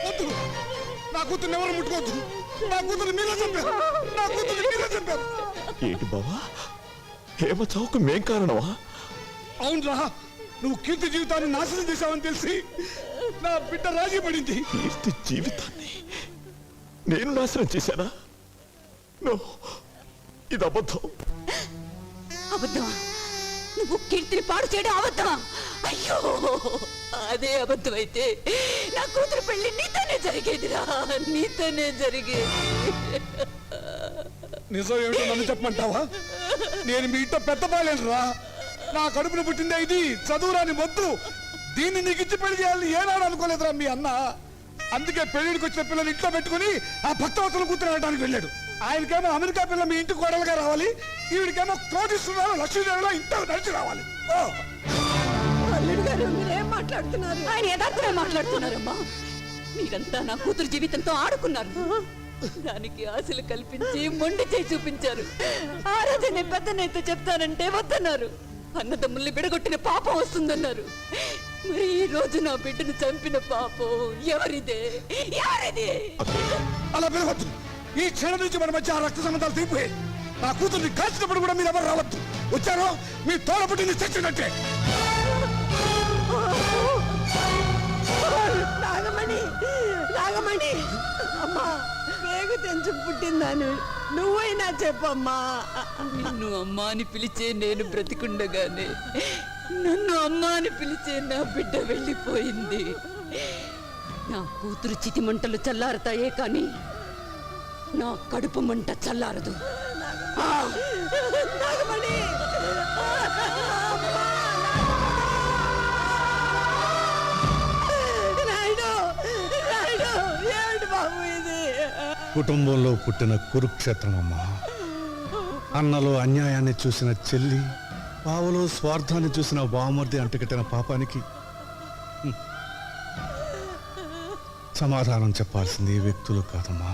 వద్దు నా కూతుర్ని ఎవరు ముట్టుకోవద్దు నా కూతుర్ని మీరే చంపారు నా కూతుర్ని మీరే చంపారు ఏంటి బావా హేమ చావుకు మేం కారణమా? అవునరా, నువ్వు కీర్తి జీవితాన్ని నాశనం చేశావని తెలిసి నా బిడ్డ రాజీ పడింది. కీర్తి జీవితాన్ని నేను నాశనం చేశానా? నో, ఇది అబద్ధం. అబద్ధమా? నువ్వు కీర్తిని పాడు చేయడం అబద్ధమా? అయ్యో, అదే అబద్ధం అయితే నా కూతురు పెళ్లి నీతోనే జరిగేదిరా, నీతోనే జరిగేది. నిజం ఏమిటో నన్ను చెప్పమంటావా? నేను మీ ఇంట్లో పెద్ద బాలేనురా. నా కడుపున పుట్టిందే ఇది, చదువురాని మొద్దు. దీన్ని నీకు ఇచ్చి పెళ్లి చేయాలని ఏనాడు అనుకోలేదురా మీ అన్న. అందుకే పెళ్లికి వచ్చిన పిల్లలు ఇంట్లో పెట్టుకుని ఆ భక్తవతులు కూతురు వెళ్ళడానికి వెళ్ళాడు. ఆయనకేమో అమెరికా పిల్ల మీ ఇంటికి కోడలుగా రావాలి, ఈవిడికేమో కోటిస్తున్నారు లక్ష్మీదేవిలో ఇంట్లో నడిచి రావాలి. అల్లుడు గారు మీరేం మాట్లాడుతున్నారు? ఆయన యథార్థమే మాట్లాడుతున్నారమ్మా. మీరంతా నా కూతురు జీవితంతో ఆడుకున్నారు, దానికి ఆశలు కల్పించి మొండి చేయి చూపించారు. ఆ రోజు నేను పెద్దనైతే చెప్తానంటే వద్దన్నారు. అన్నదమ్ముల్ని బిడగొట్టిన పాపం వస్తుందన్నారు. మరి ఈ రోజు నా బిడ్డను చంపిన పాపం ఎవరిదే? ఎవరిది? అలా పిలవద్దు. ఈ క్షణం నుంచి మన మధ్య ఆ రక్త సంబంధాలు తీపోయి నా కూతుర్ని కాల్చినప్పుడు కూడా మీరు ఎవరు రావద్దు. వచ్చారో మీ తోడ పుట్టింది చచ్చినట్టే. నాగమణి, నాగమణి, అమ్మా పేగు తెంచు పుట్టిందాను నువ్వైనా చెప్పమ్మా. నిన్ను అమ్మా అని పిలిచే నేను బ్రతికుండగానే నన్ను అమ్మా అని పిలిచే నా బిడ్డ వెళ్ళిపోయింది. నా కూతురు చితి మంటలు చల్లారుతాయే కానీ నా కడుపు మంట చల్లారదు. నాగమణి, నాయుడు, నాయుడు, ఏమిటి బాబు ఇది? కుటుంబంలో పుట్టిన కురుక్షేత్రం అమ్మా. అన్నలో అన్యాయాన్ని చూసిన చెల్లి, బావలో స్వార్థాన్ని చూసిన బావమర్ది అంటకట్టిన పాపానికి సమాధానం చెప్పాల్సింది వ్యక్తులు కాదమ్మా,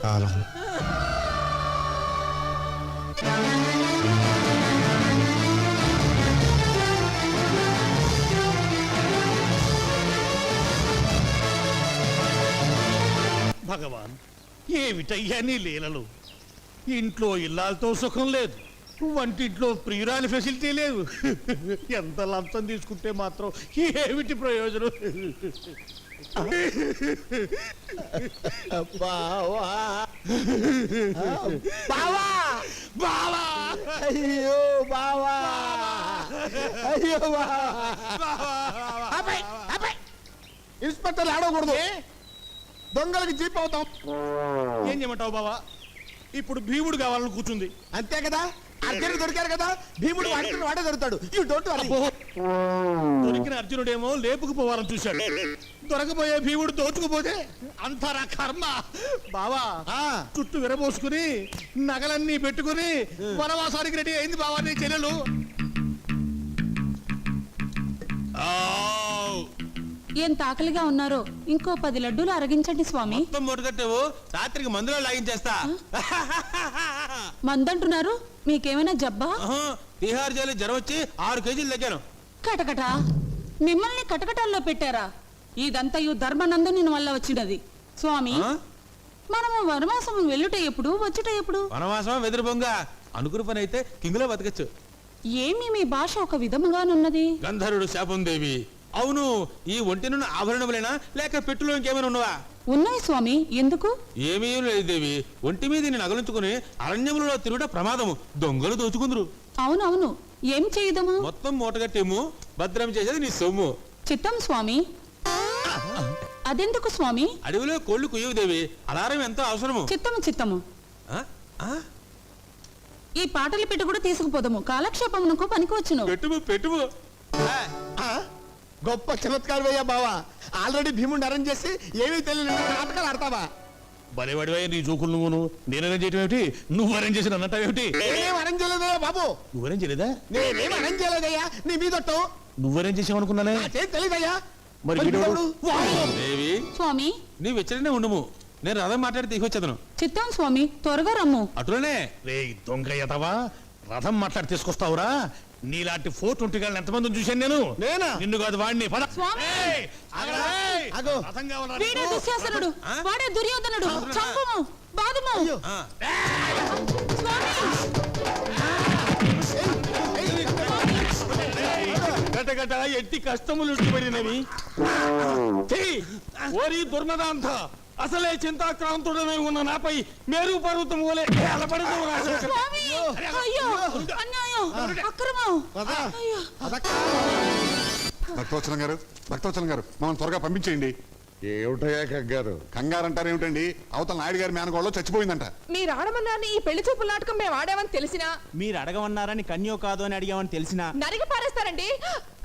కాలం. భగవాన్, ఏమిటయ్యా నీ లీలలు? ఇంట్లో ఇల్లాలతో సుఖం లేదు, వంటింట్లో ప్రియురాలి ఫెసిలిటీ లేదు. ఎంత లంచం తీసుకుంటే మాత్రం ఏమిటి ప్రయోజనం? బావా, బావా, బావా, అయ్యో బావా, అయ్యో ఇన్స్పెక్టర్ ఆడకూడదు, దొంగలకి జీప్ అవుతాం. ఏం చేయమంటావు బావా? ఇప్పుడు భీముడు కావాలని కూర్చుంది అంతే కదా, అర్జునుడు దొరికారు కదా, భీముడు వాడుకుని వాడే దొరుకుతాడు. You don't worry. దొరికిన అర్జునుడేమో లేపుకుపోవాలని చూశాడు, దొరకపోయే భీముడు దోచుకుపోతే అంతరా కర్మ. బావా చుట్టూ విరబోసుకుని నగలన్నీ పెట్టుకుని వనవాసానికి రెడీ అయింది బావా నీ చెల్లెలు. ఎంత ఆకలిగా ఉన్నారో ఇంకో 10 లడ్డూలు అరగించండి స్వామి. మొత్తం మూటగట్టేవు, రాత్రికి మందులో లాగించేస్తా. మందంటున్నారు, మీకేమైనా జబ్బా? తిహార్ జైలు జ్వరం వచ్చి 6 కేజీలు తగ్గాను. కటకట మిమ్మల్ని కటకటాల్లో పెట్టారా? ఇదంతయు ధర్మనందుని వల్ల వచ్చినది స్వామి. మనము వనవాసం వెళ్ళుట ఎప్పుడు వచ్చుట ఎప్పుడు? వనవాసం వెదురు బొంగ అనుకున్న పని అయితే కింగులో బతకచ్చు. ఏమి మీ భాష ఒక విధముగానున్నది. గంధర్వుడు శాపం దేవి. అవును, ఈ ఒంటినున్న ఆభరణములేనా లేక పెట్టులో ఇంకేమైనా ఉన్నవా? ఉన్నాయి స్వామి. ఎందుకు? ఏమీ లేదు దేవి, ఒంటి మీద నేను నగలుంచుకుని అరణ్యములలో తిరుగుట ప్రమాదము, దొంగలు దోచుకుందరు. అవునవును, ఏం చేయదము? మొత్తం మూటగట్టేము, భద్రం చేసేది నీ సొమ్ము. చిత్తం స్వామి. అదెందుకు స్వామి? అడవిలో కోళ్లు కుయ్యవు దేవి, అలారం ఎంతో అవసరము. చిత్తము చిత్తము. ఈ పాటలు పెట్టి కూడా తీసుకుపోదాము, కాలక్షేపమునకు పనికివచ్చును. పెట్టుము పెట్టుము. గొప్ప చమత్కారం అయ్యా బావా. ఆల్రెడీ భీముడిని అరేంజ్ చేసి ఏమీ తెలియదు నాటకాలు ఆడతావా? బలేవాడివా నీ జోకులు నువ్వును. నేను అరేంజ్ చేయటం ఏమిటి, నువ్వు అరేంజ్ చేసిన అన్నట్టేమిటి? నేనేం అరేంజ్ చేయలేదయ్యా బాబు. నువ్వు అరేంజ్ చేయలేదా? నేనేం అరేంజ్ చేయలేదయ్యా, నీ మీదొట్టు. నువ్వు అరేంజ్ చేసావు అనుకున్నానే. తెలీదయ్యా. మరి వీడెవడు? దేవి స్వామి నీవు ఇచ్చడనే ఉండుము, నేను రథం మాట్లాడి తీసుకొచ్చేదను. చిత్తం స్వామి, త్వరగా రమ్ము. అటులోనే రే దొంగ ఎదవా, రథం మాట్లాడి తీసుకొస్తావురా? నీలాంటి 420 గాళ్ళని ఎంతమందిని చూశాను నేను. నేనా? నిన్ను కాదు వాడిని. పద. స్వామి! ఏయ్, ఆగరా, ఏయ్. ఆగు. రథం కావాలా వీడే నీకు? దుశ్శాసనుడు, వాడే దుర్యోధనుడు. చంపుము, బాదుము. ఆ. గటగట ఎట్టి కష్టములు ఉట్టిపడినవి. ఓరి దుర్మదాంత, అసలే చింతాక్రాంతుడమై ఉన్న నాపై మేరు పర్వతం వలె అలపడదు. స్వామి! అయ్యో, అన్యాయం, అక్రమం. అయ్యో. భక్తవచలం గారు, భక్తవచలం గారు, మమ్మల్ని త్వరగా పంపించేయండి. ఏమిటయ్యా కంగారు? కంగారంటారు ఏమిటండి? అవతల నాయుడు గారి మేనగోళ్ళు చచ్చిపోయిందంట. మీరు ఆడమన్నారని ఈ పెళ్లి చూపుల నాటకం మేము ఆడామని తెలిసినా, మీరు అడగమన్నారని కన్యో కాదు అని అడిగామని తెలిసిన నరిగి పారేస్తారండి.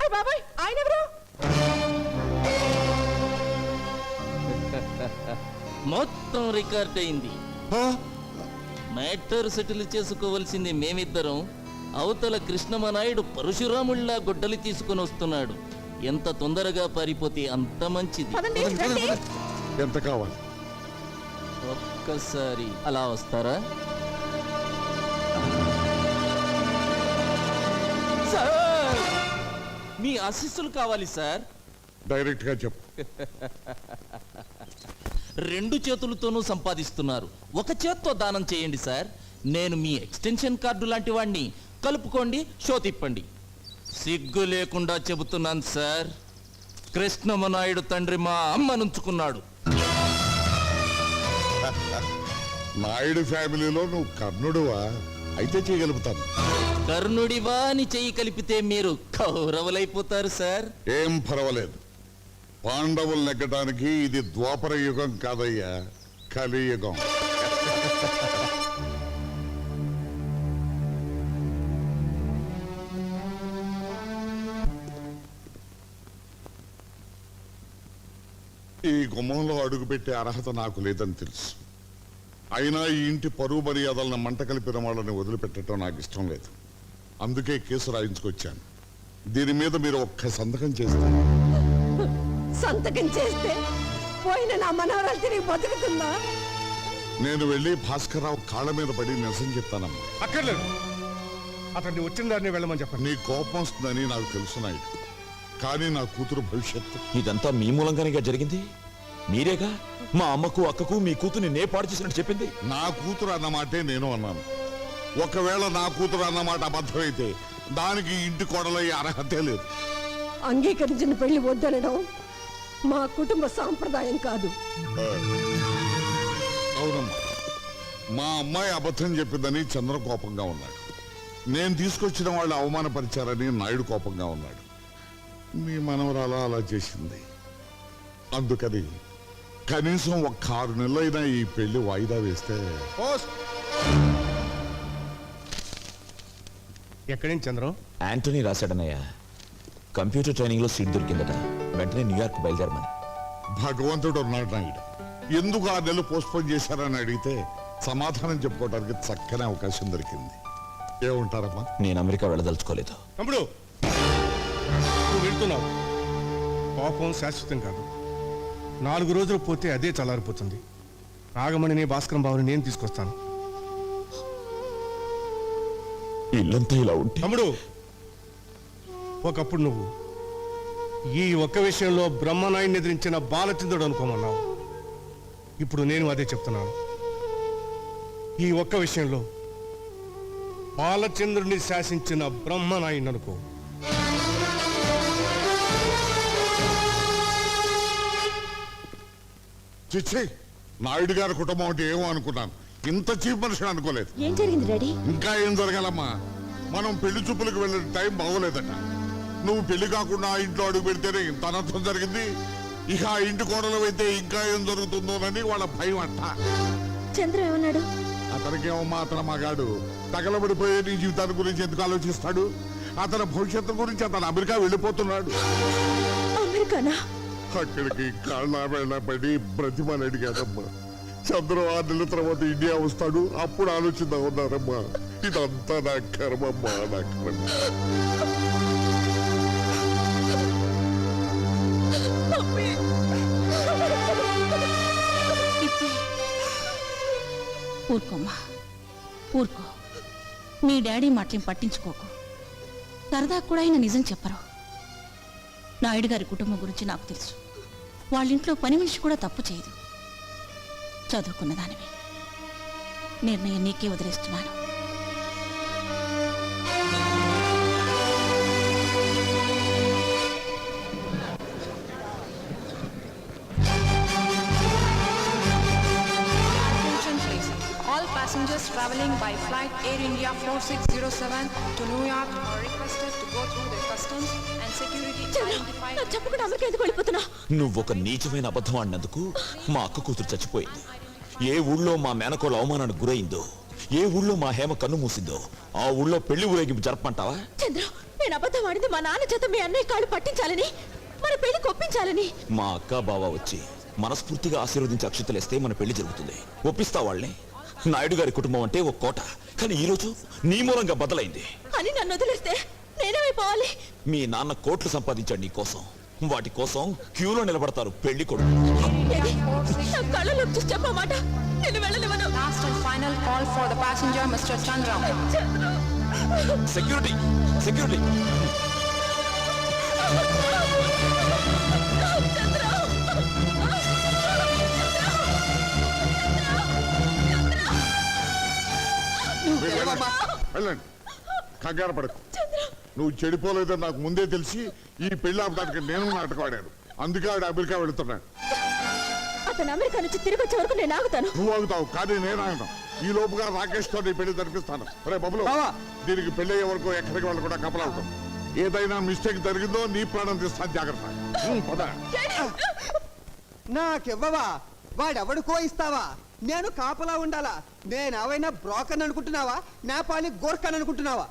అయ్య బాబాయ్, ఆయన ఎవరు? మొత్తం రికార్డ్ అయింది. మ్యాటర్ సెటిల్ చేసుకోవలసింది మేమిద్దరం. అవతల కృష్ణమనాయుడు పరశురాముళ్లా గొడ్డలి తీసుకుని వస్తున్నాడు. ఎంత తొందరగా పారిపోతే అంత మంచిది. ఎంత కావాలి? ఒక్కసారి అలా వస్తారా? సార్, మీ ఆశీస్సులు కావాలి సార్. డైరెక్ట్ గా చెప్పు. 2 చేతులతోనూ సంపాదిస్తున్నారు, ఒక చేత్తో దానం చేయండి సార్. నేను మీ ఎక్స్టెన్షన్ కార్డు లాంటి వాడిని. కలుపుకోండి, షో తిప్పండి. సిగ్గు లేకుండా చెబుతున్నాను సార్, కృష్ణమనాయుడు తండ్రి మా అమ్మనుంచుకున్నాడు. నాయుడు ఫ్యామిలీలో నువ్వు కర్ణుడువా? అయితే చేయగలుగుతాను. కర్ణుడివా అని చెయ్యి కలిపితే మీరు కౌరవులైపోతారు సార్. ఏం పర్వాలేదు. పాండవులు నెగ్గడానికి ఇది ద్వాపర యుగం కాదయ్యా, కలియుగం. ఈ గుమ్మంలో అడుగుపెట్టే అర్హత నాకు లేదని తెలుసు. అయినా ఈ ఇంటి పరువు మర్యాదలను మంట కలిపిన వాళ్ళని వదిలిపెట్టడం నాకు ఇష్టం లేదు. అందుకే కేసు రాయించుకొచ్చాను. దీని మీద మీరు ఒక్క సంతకం చేస్తే. సంతకం చేస్తే పోయిన నా మనవరాలు తిరిగి బతుకుతుందా? నేను వెళ్ళి భాస్కర్రావు కాళ్ళ మీద పడి నిరసన చెప్తానమ్మా. అక్కర్లేదు, అతన్ని వచ్చిన దాన్ని వెళ్ళమని చెప్పండి. నీ కోపం వస్తుందని నాకు తెలుసు నాయుడు, కానీ నా కూతురు భవిష్యత్తు. ఇదంతా మీ మూలంగానే జరిగింది. మీరేగా మా అమ్మకు అక్కకు మీ కూతుర్ని నే పాడు చేసినట్టు చెప్పింది. నా కూతురు అన్నమాటే నేను అన్నాను. ఒకవేళ నా కూతురు అన్నమాట అబద్ధమైతే దానికి ఇంటి కోడలయ్యే అర్హతే లేదు. అంగీకరించిన పెళ్లి వద్దనడం మా కుటుంబ సాంప్రదాయం కాదు. అవునమ్మా, మా అమ్మాయి అబద్ధం చెప్పిందని చంద్ర కోపంగా ఉన్నాడు. నేను తీసుకొచ్చిన వాళ్ళు అవమానపరిచారని నాయుడు కోపంగా ఉన్నాడు. మీ మనవరాలు అలా చేసింది. అందుకని కనీసం ఒక్క 6 నెలలైనా ఈ పెళ్లి వాయిదా వేస్తే. ఎక్కడి నుంచి చంద్రం? యాంటనీ రాశాడనయ్య. కంప్యూటర్ ట్రైనింగ్ లో సీట్ దొరికిందట. వెంటనే న్యూయార్క్ బయలుదేరమని. భగవంతుడు ఉన్నాడు నాయుడు. ఎందుకు ఆ నెల పోస్ట్పోన్ చేశారని అడిగితే సమాధానం చెప్పుకోవడానికి చక్కని అవకాశం దొరికింది. ఏముంటారమ్మా? నేను అమెరికా వెళ్ళదలుచుకోలేదు. తమ్ముడు, నువ్వు వెళ్తున్నావు. కోపం శాశ్వతం కాదు. 4 రోజులు పోతే అదే చల్లారిపోతుంది. నాగమణిని భాస్కరం బాబుని నేను తీసుకొస్తాను. ఇల్లంతా ఇలా ఉంటే తమ్ముడు, ఒకప్పుడు నువ్వు ఈ ఒక్క విషయంలో బ్రహ్మనాయుడిని ఎదిరించిన బాలచంద్రుడు అనుకోమన్నావు. ఇప్పుడు నేను అదే చెప్తున్నాను. ఈ ఒక్క విషయంలో బాలచంద్రుడిని శాసించిన బ్రహ్మనాయుడిని అనుకో. చిచ్చి, నాయుడు గారి కుటుంబం అంటే ఏమో అనుకున్నాను. ఇంత చీప్ మనిషిని అనుకోలేదు. ఏం జరిగింది డాడీ? ఇంకా ఏం జరగాలమ్మా? మనం పెళ్లి చూపులకు వెళ్ళే టైం బాగోలేదట. నువ్వు పెళ్లి కాకుండా ఆ ఇంట్లో అడుగు పెడితేనే ఇంత అనర్థం జరిగింది. ఇక ఆ ఇంటి కోడలు అయితే ఇంకా ఏం జరుగుతుందోనని వాళ్ళ భయం అంట. చంద్ర ఏమన్నాడు? అతనికేమమ్మా, అతను మగాడు. తగలబడిపోయే నీ జీవితాన్ని గురించి ఎందుకు ఆలోచిస్తాడు? అతని భవిష్యత్తు గురించి అతను అమెరికా వెళ్ళిపోతున్నాడు. అమెరికానా? అక్కడికి కాళ్ళ వెళ్ళబడి బ్రతిమని అడిగానమ్మా. చంద్ర 6 నెలల తర్వాత ఇండియా వస్తాడు, అప్పుడు ఆలోచిద్దాం ఉన్నారమ్మా. ఇదంతా నా కర్మమ్మా, నా కర్మ. ఊరుకోమ్మా, ఊరుకో. మీ డాడీ మాటలు పట్టించుకోకు. సరదా కూడా ఆయన నిజం చెప్పరు. నాయుడు గారి కుటుంబం గురించి నాకు తెలుసు. వాళ్ళ ఇంట్లో పని మనిషి కూడా తప్పు చేయదు. చదువుకున్న దానివి. నిర్ణయం నీకే వదిలేస్తున్నాను. All passengers traveling by flight Air India 4607 to New York are requested to go through the customs and security identified. చెప్పకుండా అమెరికా ఎందుకు వెళ్ళిపోతున్నా? నువ్వొక నీచమైన అబద్ధం ఆడినందుకు మా అక్క కూతురు చచ్చిపోయింది. ఏ ఊళ్ళో మా మేనకోళ్ళ అవమానానికి గురైందో, ఏ ఊళ్ళో మా హేమ కన్ను మూసిందో, ఆ ఊళ్ళో పెళ్లి ఊరేగింపు జరపమంటావా? చంద్ర, నేను అబద్ధం ఆడింది మా నాన్న చేత మీ అన్నయ్య కాళ్ళు పట్టించాలని, మన పెళ్లి కొప్పించాలని. మా అక్క బావ వచ్చి మనస్ఫూర్తిగా ఆశీర్వదించి అక్షతలేస్తే మన పెళ్లి జరుగుతుంది. ఒప్పిస్తా వాళ్ళని. నాయుడు గారి కుటుంబం అంటే ఒక కోట, కానీ ఈ రోజు నీ మూలంగా బదలైంది అని నన్ను వదిలేస్తే నేనేమైపోవాలి? మీ నాన్న కోట్లు సంపాదించాడు నీ కోసం. వాటి కోసం క్యూలో నిలబడతారు పెళ్లి కొడుకు. కళ్ళలో చూసి చెప్పమాట, నేను వెళ్ళనివ్వను. Last and final call for the passenger, Mr. Chandra. Security, security. వెళ్ళండి, కంగారు పడకు. నువ్వు చెడిపోలేదని నాకు ముందే తెలిసి ఈ పెళ్లి ఆపడానికి నేను నాటకం ఆడాను. అందుకే ఆవిడ అమెరికా వెళుతున్నాడు. అతను అమెరికా నుంచి తిరిగి వచ్చే వరకు నేను ఆగుతాను. నువ్వు ఆగుతావు, కానీ నేను ఆగుతాను. ఈ లోపుగా రాకేష్ తో నీ పెళ్లి జరిపిస్తాను. రే బబులు, దీనికి పెళ్లి అయ్యే వరకు ఎక్కడికి వాళ్ళు కూడా కప్పలవుతాం. ఏదైనా మిస్టేక్ జరిగిందో నీ ప్రాణం తీస్తాను, జాగ్రత్త. పద. నాకివ్వవా? వాడెవడికో ఇస్తావా? నేను కాపలా ఉండాలా? నేనేవైనా బ్రోకర్ అనుకుంటున్నావా? నేపాలి గోర్ఖాన్ అనుకుంటున్నావా?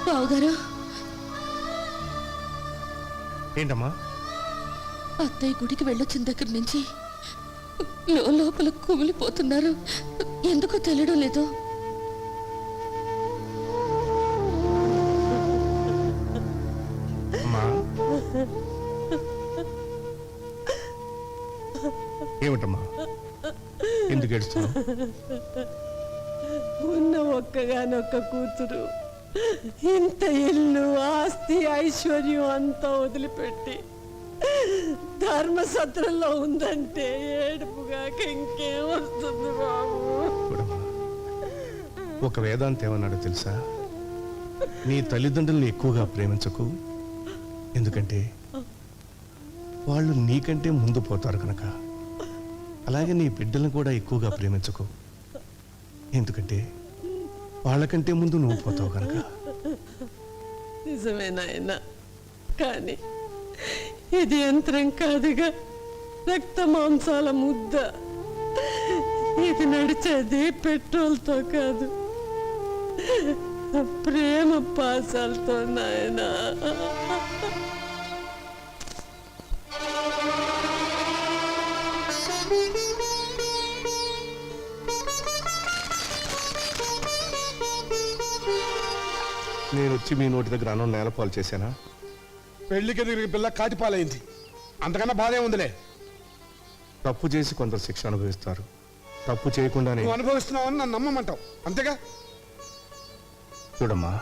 బావగారు, ఏంటమ్మా? అత్తయ్య గుడికి వెళ్ళొచ్చిన దగ్గర నుంచి లోపల కుమిలిపోతున్నారు. ఎందుకో తెలియడం లేదు. అమ్మా, ఏమిటమ్మా ఎందుకు ఏడుస్తున్నావు? ఉన్న ఒక్కగానొక్క కూతురు ఇంత ఇల్లు, ఆస్తి, ఐశ్వర్యం అంతా వదిలిపెట్టి ధర్మసత్రంలో ఉందంటే ఏడుపుగాక ఇంకేం వస్తుంది బాబు? ఒక వేదాంత ఏమన్నాడో తెలుసా? నీ తల్లిదండ్రుల్ని ఎక్కువగా ప్రేమించకు. ఎందుకంటే వాళ్ళు నీకంటే ముందు పోతారు కనుక. అలాగే నీ బిడ్డలను కూడా ఎక్కువగా ప్రేమించకు. ఎందుకంటే వాళ్ళకంటే ముందు నువ్వు పోతావు కనుక. నిజమే నాయన, కానీ ఇది యంత్రం కాదుగా, రక్త మాంసాల ముద్ద. ఇది నడిచేది పెట్రోల్తో కాదు, ప్రేమ పాసాలతో నాయన. నేను వచ్చి మీ నోటి దగ్గర అన్నం నేలపాలు చేశానా? పెళ్లికి ఎదిగిన పిల్ల కాటిపాలైంది, అంతకన్నా బాధే ఉందిలే. తప్పు చేసి కొందరు శిక్ష అనుభవిస్తారు, తప్పు చేయకుండానే. నువ్వు అనుభవిస్తున్నావని నన్ను నమ్మమంటావు అంతేగా? చూడమ్మా,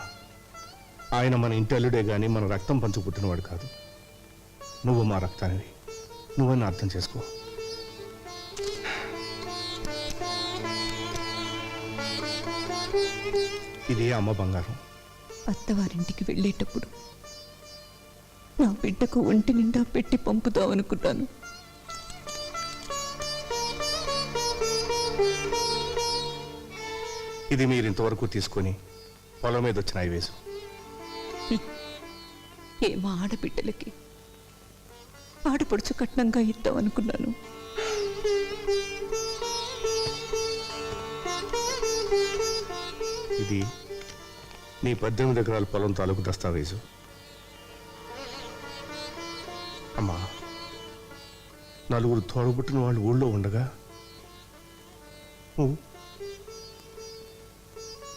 ఆయన మన ఇంటి అల్లుడే గాని మన రక్తం పంచు పుట్టినవాడు కాదు. నువ్వు మా రక్తానివి, నువ్వని అర్థం చేసుకో. ఇదే అమ్మ బంగారం. అత్తవారింటికి వెళ్ళేటప్పుడు నా బిడ్డకు ఒంటి నిండా పెట్టి పంపుదామనుకున్నాను. ఇది మీరు ఇంతవరకు తీసుకొని పొలం మీద వచ్చిన ఐవేసు. ఏమో ఆడబిడ్డలకి ఆడపడుచు కట్నంగా ఇద్దామనుకున్నాను. ఇది నీ 18 ఎకరాల పొలం తాలూకు దస్తావేజు. అమ్మా, నలుగురు తోడబుట్టిన వాళ్ళు ఊళ్ళో ఉండగా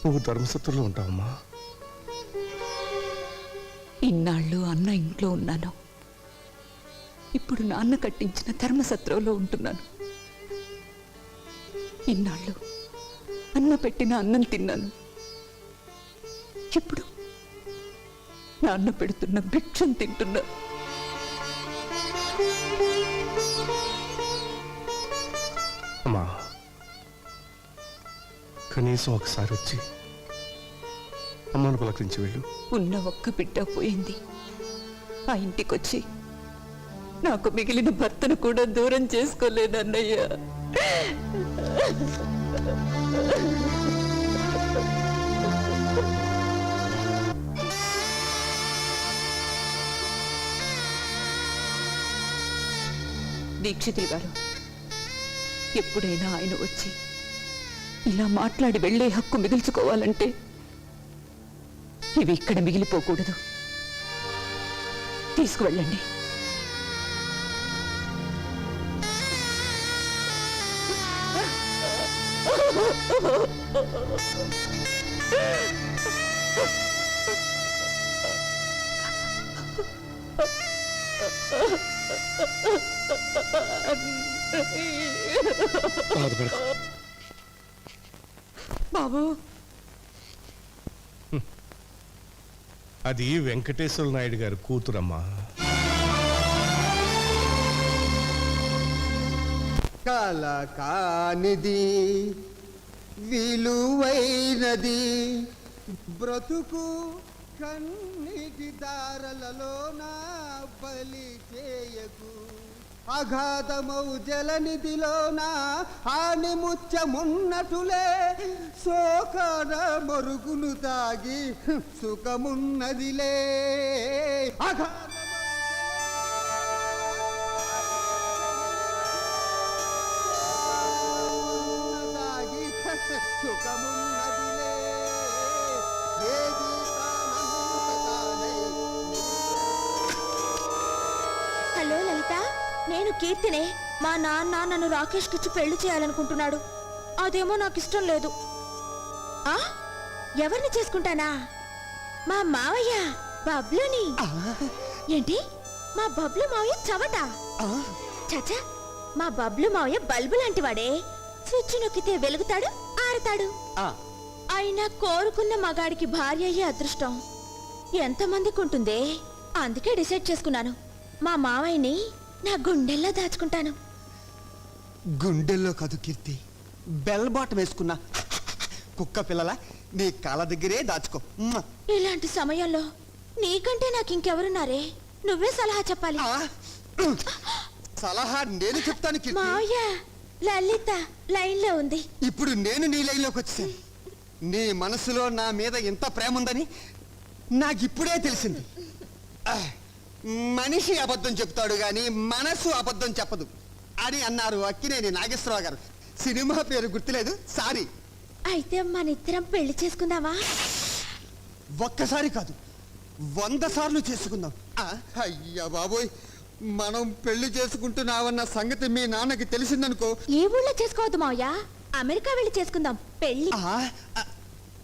నువ్వు ధర్మసత్రంలో ఉంటావమ్మా. ఇన్నాళ్ళు అన్న ఇంట్లో ఉన్నాను, ఇప్పుడు నాన్న కట్టించిన ధర్మసత్రంలో ఉంటున్నాను. ఇన్నాళ్ళు అన్న పెట్టిన అన్నం తిన్నాను, ఇప్పుడు నాన్న పెడుతున్న భిక్షం తింటున్నా. అమ్మా, కనీసం ఒకసారి వచ్చి అమ్మను పలకరించి వెళ్ళు. ఉన్న ఒక్క బిడ్డ పోయింది, ఆ ఇంటికొచ్చి నాకు మిగిలిన భర్తను కూడా దూరం చేసుకోలేదన్నయ్య. దీక్షితులు గారు, ఎప్పుడైనా ఆయన వచ్చి ఇలా మాట్లాడి వెళ్లే హక్కు మిగుల్చుకోవాలంటే ఇవి ఇక్కడ మిగిలిపోకూడదు. తీసుకువెళ్ళండి. బాబు, అది వెంకటేశ్వర నాయుడు గారి కూతురమ్మా. కల కానిది విలువైనది బ్రతుకు కన్నీటి దారలలోన బలి చేయకు. అగాధమౌ జలనిధిలోన ఆని ముత్యమున్నటులే శోకన మరుగును తాగి సుఖమున్నదిలే. తాగి సుఖమున్నదిలే. ఏది హలో లలిత, నేను కీర్తినే. మా నాన్న నన్ను రాకేష్ కిచ్చి పెళ్లి చేయాలనుకుంటున్నాడు. అదేమో నాకు ఇష్టం లేదు. ఆ ఎవరిని చేసుకుంటానా? మా మావయ్య బబ్లుని. ఏంటి, మా బబ్లు మావయ్య చవట? చచ్చా, మా బబ్లు మావయ్య బల్బు లాంటి వాడే. స్విచ్ నొక్కితే వెలుగుతాడు, ఆరుతాడు. అయినా కోరుకున్న మగాడికి భార్య అయ్యే అదృష్టం ఎంతమందికి ఉంటుందే. అందుకే డిసైడ్ చేసుకున్నాను, మా మావయ్యని నా గుండెల్లో దాచుకుంటాను. గుండెల్లో కాదు కీర్తి, బెల్ బాటం వేసుకున్నా కుక్క పిల్లల నీ కాళ్ళ దగ్గరే దాచుకో. మ్మ్. ఇలాంటి సమయంలో నీకంటే నాకు ఇంకెవరున్నారే? నువ్వే సలహా చెప్పాలి. ఆ, సలహా నేను చెప్తాను కీర్తి. మావయ్య, లలిత లైన్ లో ఉంది. ఇప్పుడు నేను నీ లైన్లోకి వచ్చాను. నీ మనసులో నా మీద ఎంత ప్రేమ ఉందని నాకు ఇప్పుడే తెలిసింది. ఆ, మనిషి అబద్ధం చెప్తాడు గాని మనసు అబద్ధం చెప్పదు అని అన్నారు అక్కినేని నాగేశ్వరరావు గారు. సినిమా పేరు గుర్తులేదు, సారీ. అయితే మన ఇద్దరం పెళ్లి చేసుకుందామా? ఒక్కసారి కాదు 100 సార్లు చేసుకుందాం. ఆ, అయ్యా బాబోయ్, మనం పెళ్లి చేసుకుంటున్నావన్న సంగతి మీ నాన్నకి తెలిసిందనుకో. ఈ ఊళ్ళో చేసుకోవద్దు మావయ్య, అమెరికా వెళ్ళి చేసుకుందాం పెళ్లి. ఆ, ఆ,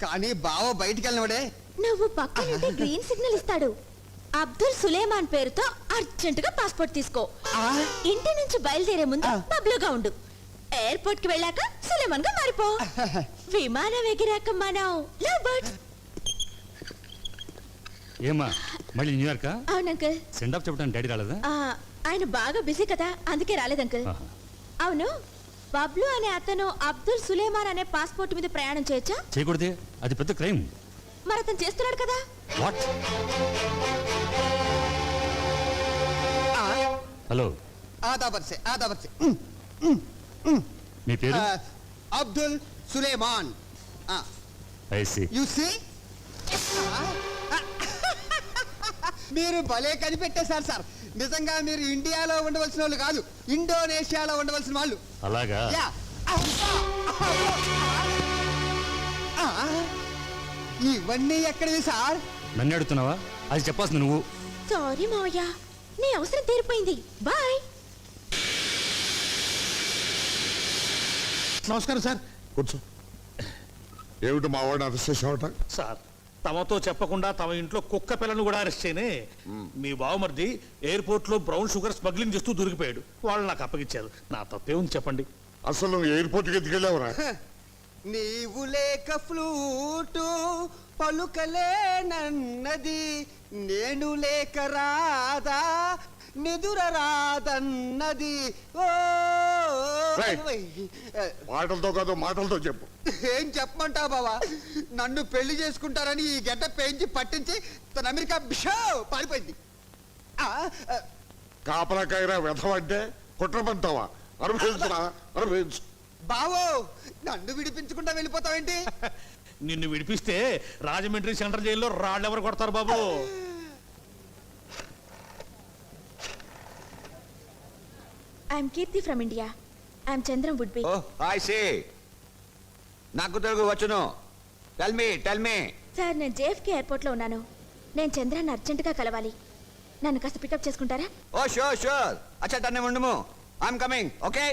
కానీ బావ బయటికి వెళ్ళినవాడే. నువ్వు పక్కనుంటే గ్రీన్ సిగ్నల్ ఇస్తాడు. అబ్దుల్ సులేమాన్ పేరుతో అర్జెంట్ గా పాస్పోర్ట్ తీసుకో. ఇంటి నుంచి బయలుదేరే ముందు పబ్లుగా ఉండు. ఎయిర్పోర్ట్ కి వెళ్ళాక సులేమాన్ గా మారిపో. విమానం ఎగిరాక మనం లవ్ బర్డ్స్. ఏమా మళ్ళీ న్యూయార్కా? అవును అంకుల్. సెండ్ ఆఫ్ చెప్పడానికి డాడీ రాలేదా? ఆయన బాగా బిజీ కదా, అందుకే రాలేదు అంకుల్. అవును, బబ్లు అనే అతను అబ్దుల్ సులేమాన్ అనే పాస్పోర్ట్ మీద ప్రయాణం చేయొచ్చా? చేయకూడదే, అది పెద్ద క్రైమ్. మరి అతను చేస్తున్నాడు కదా. వాట్? హలో, ఆదాబర్సే ఆదాబర్సే. మీ పేరు? Abdul Suleman. I see. You see, మీరు భలే కనిపెట్టేశారు సార్. నిజంగా మీరు ఇండియాలో ఉండవలసిన వాళ్ళు కాదు, ఇండోనేషియాలో ఉండవలసిన వాళ్ళు. అలాగా? యా. ఇవన్నీ ఎక్కడివి సార్? నన్ను అడుగుతున్నావా? అది చెప్పాల్సింది నువ్వు. సారీ మావయ్య, నీ అవసరం తీరిపోయింది. బాయ్. నమస్కారం సార్. కూర్చో. ఏమిటి మా వాడిని అరెస్ట్ చేసావట? సార్, తమతో చెప్పకుండా తమ ఇంట్లో కుక్క పిల్లను కూడా అరెస్ట్ చేయనే. మీ బావమర్ది ఎయిర్పోర్ట్ లో బ్రౌన్ షుగర్ స్మగ్లింగ్ చేస్తూ దొరికిపోయాడు. వాళ్ళు నాకు అప్పగించారు. నా తప్పే ఉంది చెప్పండి. అసలు నువ్వు ఎయిర్పోర్ట్కి ఎత్తుకెళ్ళావురా? నీవు లేక ఫ్లూటు పలుకలేనన్నది, నేను లేక రాదా నిదుర రాదన్నది. మాటలతో కాదు, మాటలతో చెప్పు. ఏం చెప్పమంటావు బావా? నన్ను పెళ్లి చేసుకుంటారని ఈ గడ్డ పెంచి పట్టించి తన అమెరికా బిషో పారిపోయింది. కాపలాకాయరా వెధవంటే కుట్రమంటావా? అనుభవించురా, అనుభవించు. బావో, నన్ను విడిపించకుండా వెళ్ళిపోతావేంటి? నిన్ను విడిపిస్తే రాజమండ్రి సెంట్రల్ జైల్లో రాళ్ళెవరు కొడతారు బాబు? I'm Keerthi from India. I'm Chandram would be. I see. నాకు తెలుగు వచ్చును. Tell me. సార్, నేను జేఎఫ్కే ఎయిర్పోర్ట్ లో ఉన్నాను. నేను చంద్రాన్ని అర్జెంట్ గా కలవాలి. నన్ను కాస్త పికప్ చేసుకుంటారా? Oh sure. అచ్చా టన్నే ఉండుము. I'm coming. Okay.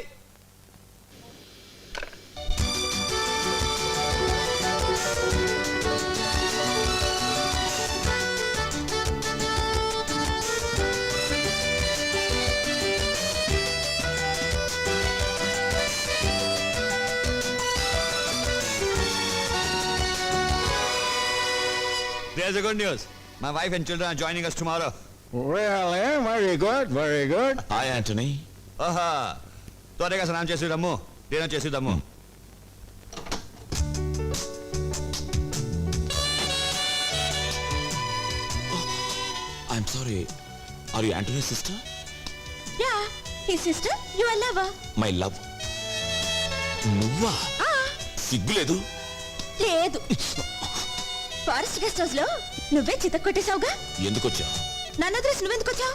There's a good news. My wife and children are joining us tomorrow. Well, very good, very good. Hi Antony. ఓహా, త్వరగా స్నానం చేసిద్దాము, డిన్నర్ చేసిద్దాము. I'm sorry. Are you Antony sister? Yeah, his sister, your lover. My love. నువ్వా? సిగ్గులేదు? లేదు. Forest guest house లో నువ్వే చితక్ కొట్టేశావుగా. ఎందుకు వచ్చావు? నన్ను వదిలేసి నువ్వెందుకు వచ్చావు?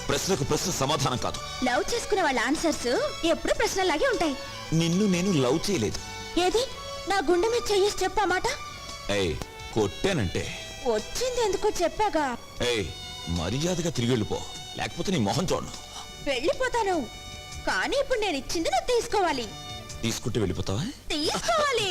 ప్రశ్నకు ప్రశ్న సమాధానం కాదు. లవ్ చేసుకునే వాళ్ళ ఆన్సర్స్ ఎప్పుడు ప్రశ్నలాగే ఉంటాయి. నిన్ను నేను లవ్ చేయలేదు. ఏది? నా గుండె మీద చెయ్యేసి చెప్పా మాట. ఏయ్, కొట్టానంటే. వచ్చింది ఎందుకో చెప్పాగా. ఏయ్, మర్యాదగా తిరిగి వెళ్ళిపో, లేకపోతే నీ మొహం చూడను. వెళ్ళిపోతాను, కానీ ఇప్పుడు నేను ఇచ్చింది నువ్వు తీసుకోవాలి. తీసుకుంటే వెళ్ళిపోతావా? తీసుకోవాలి.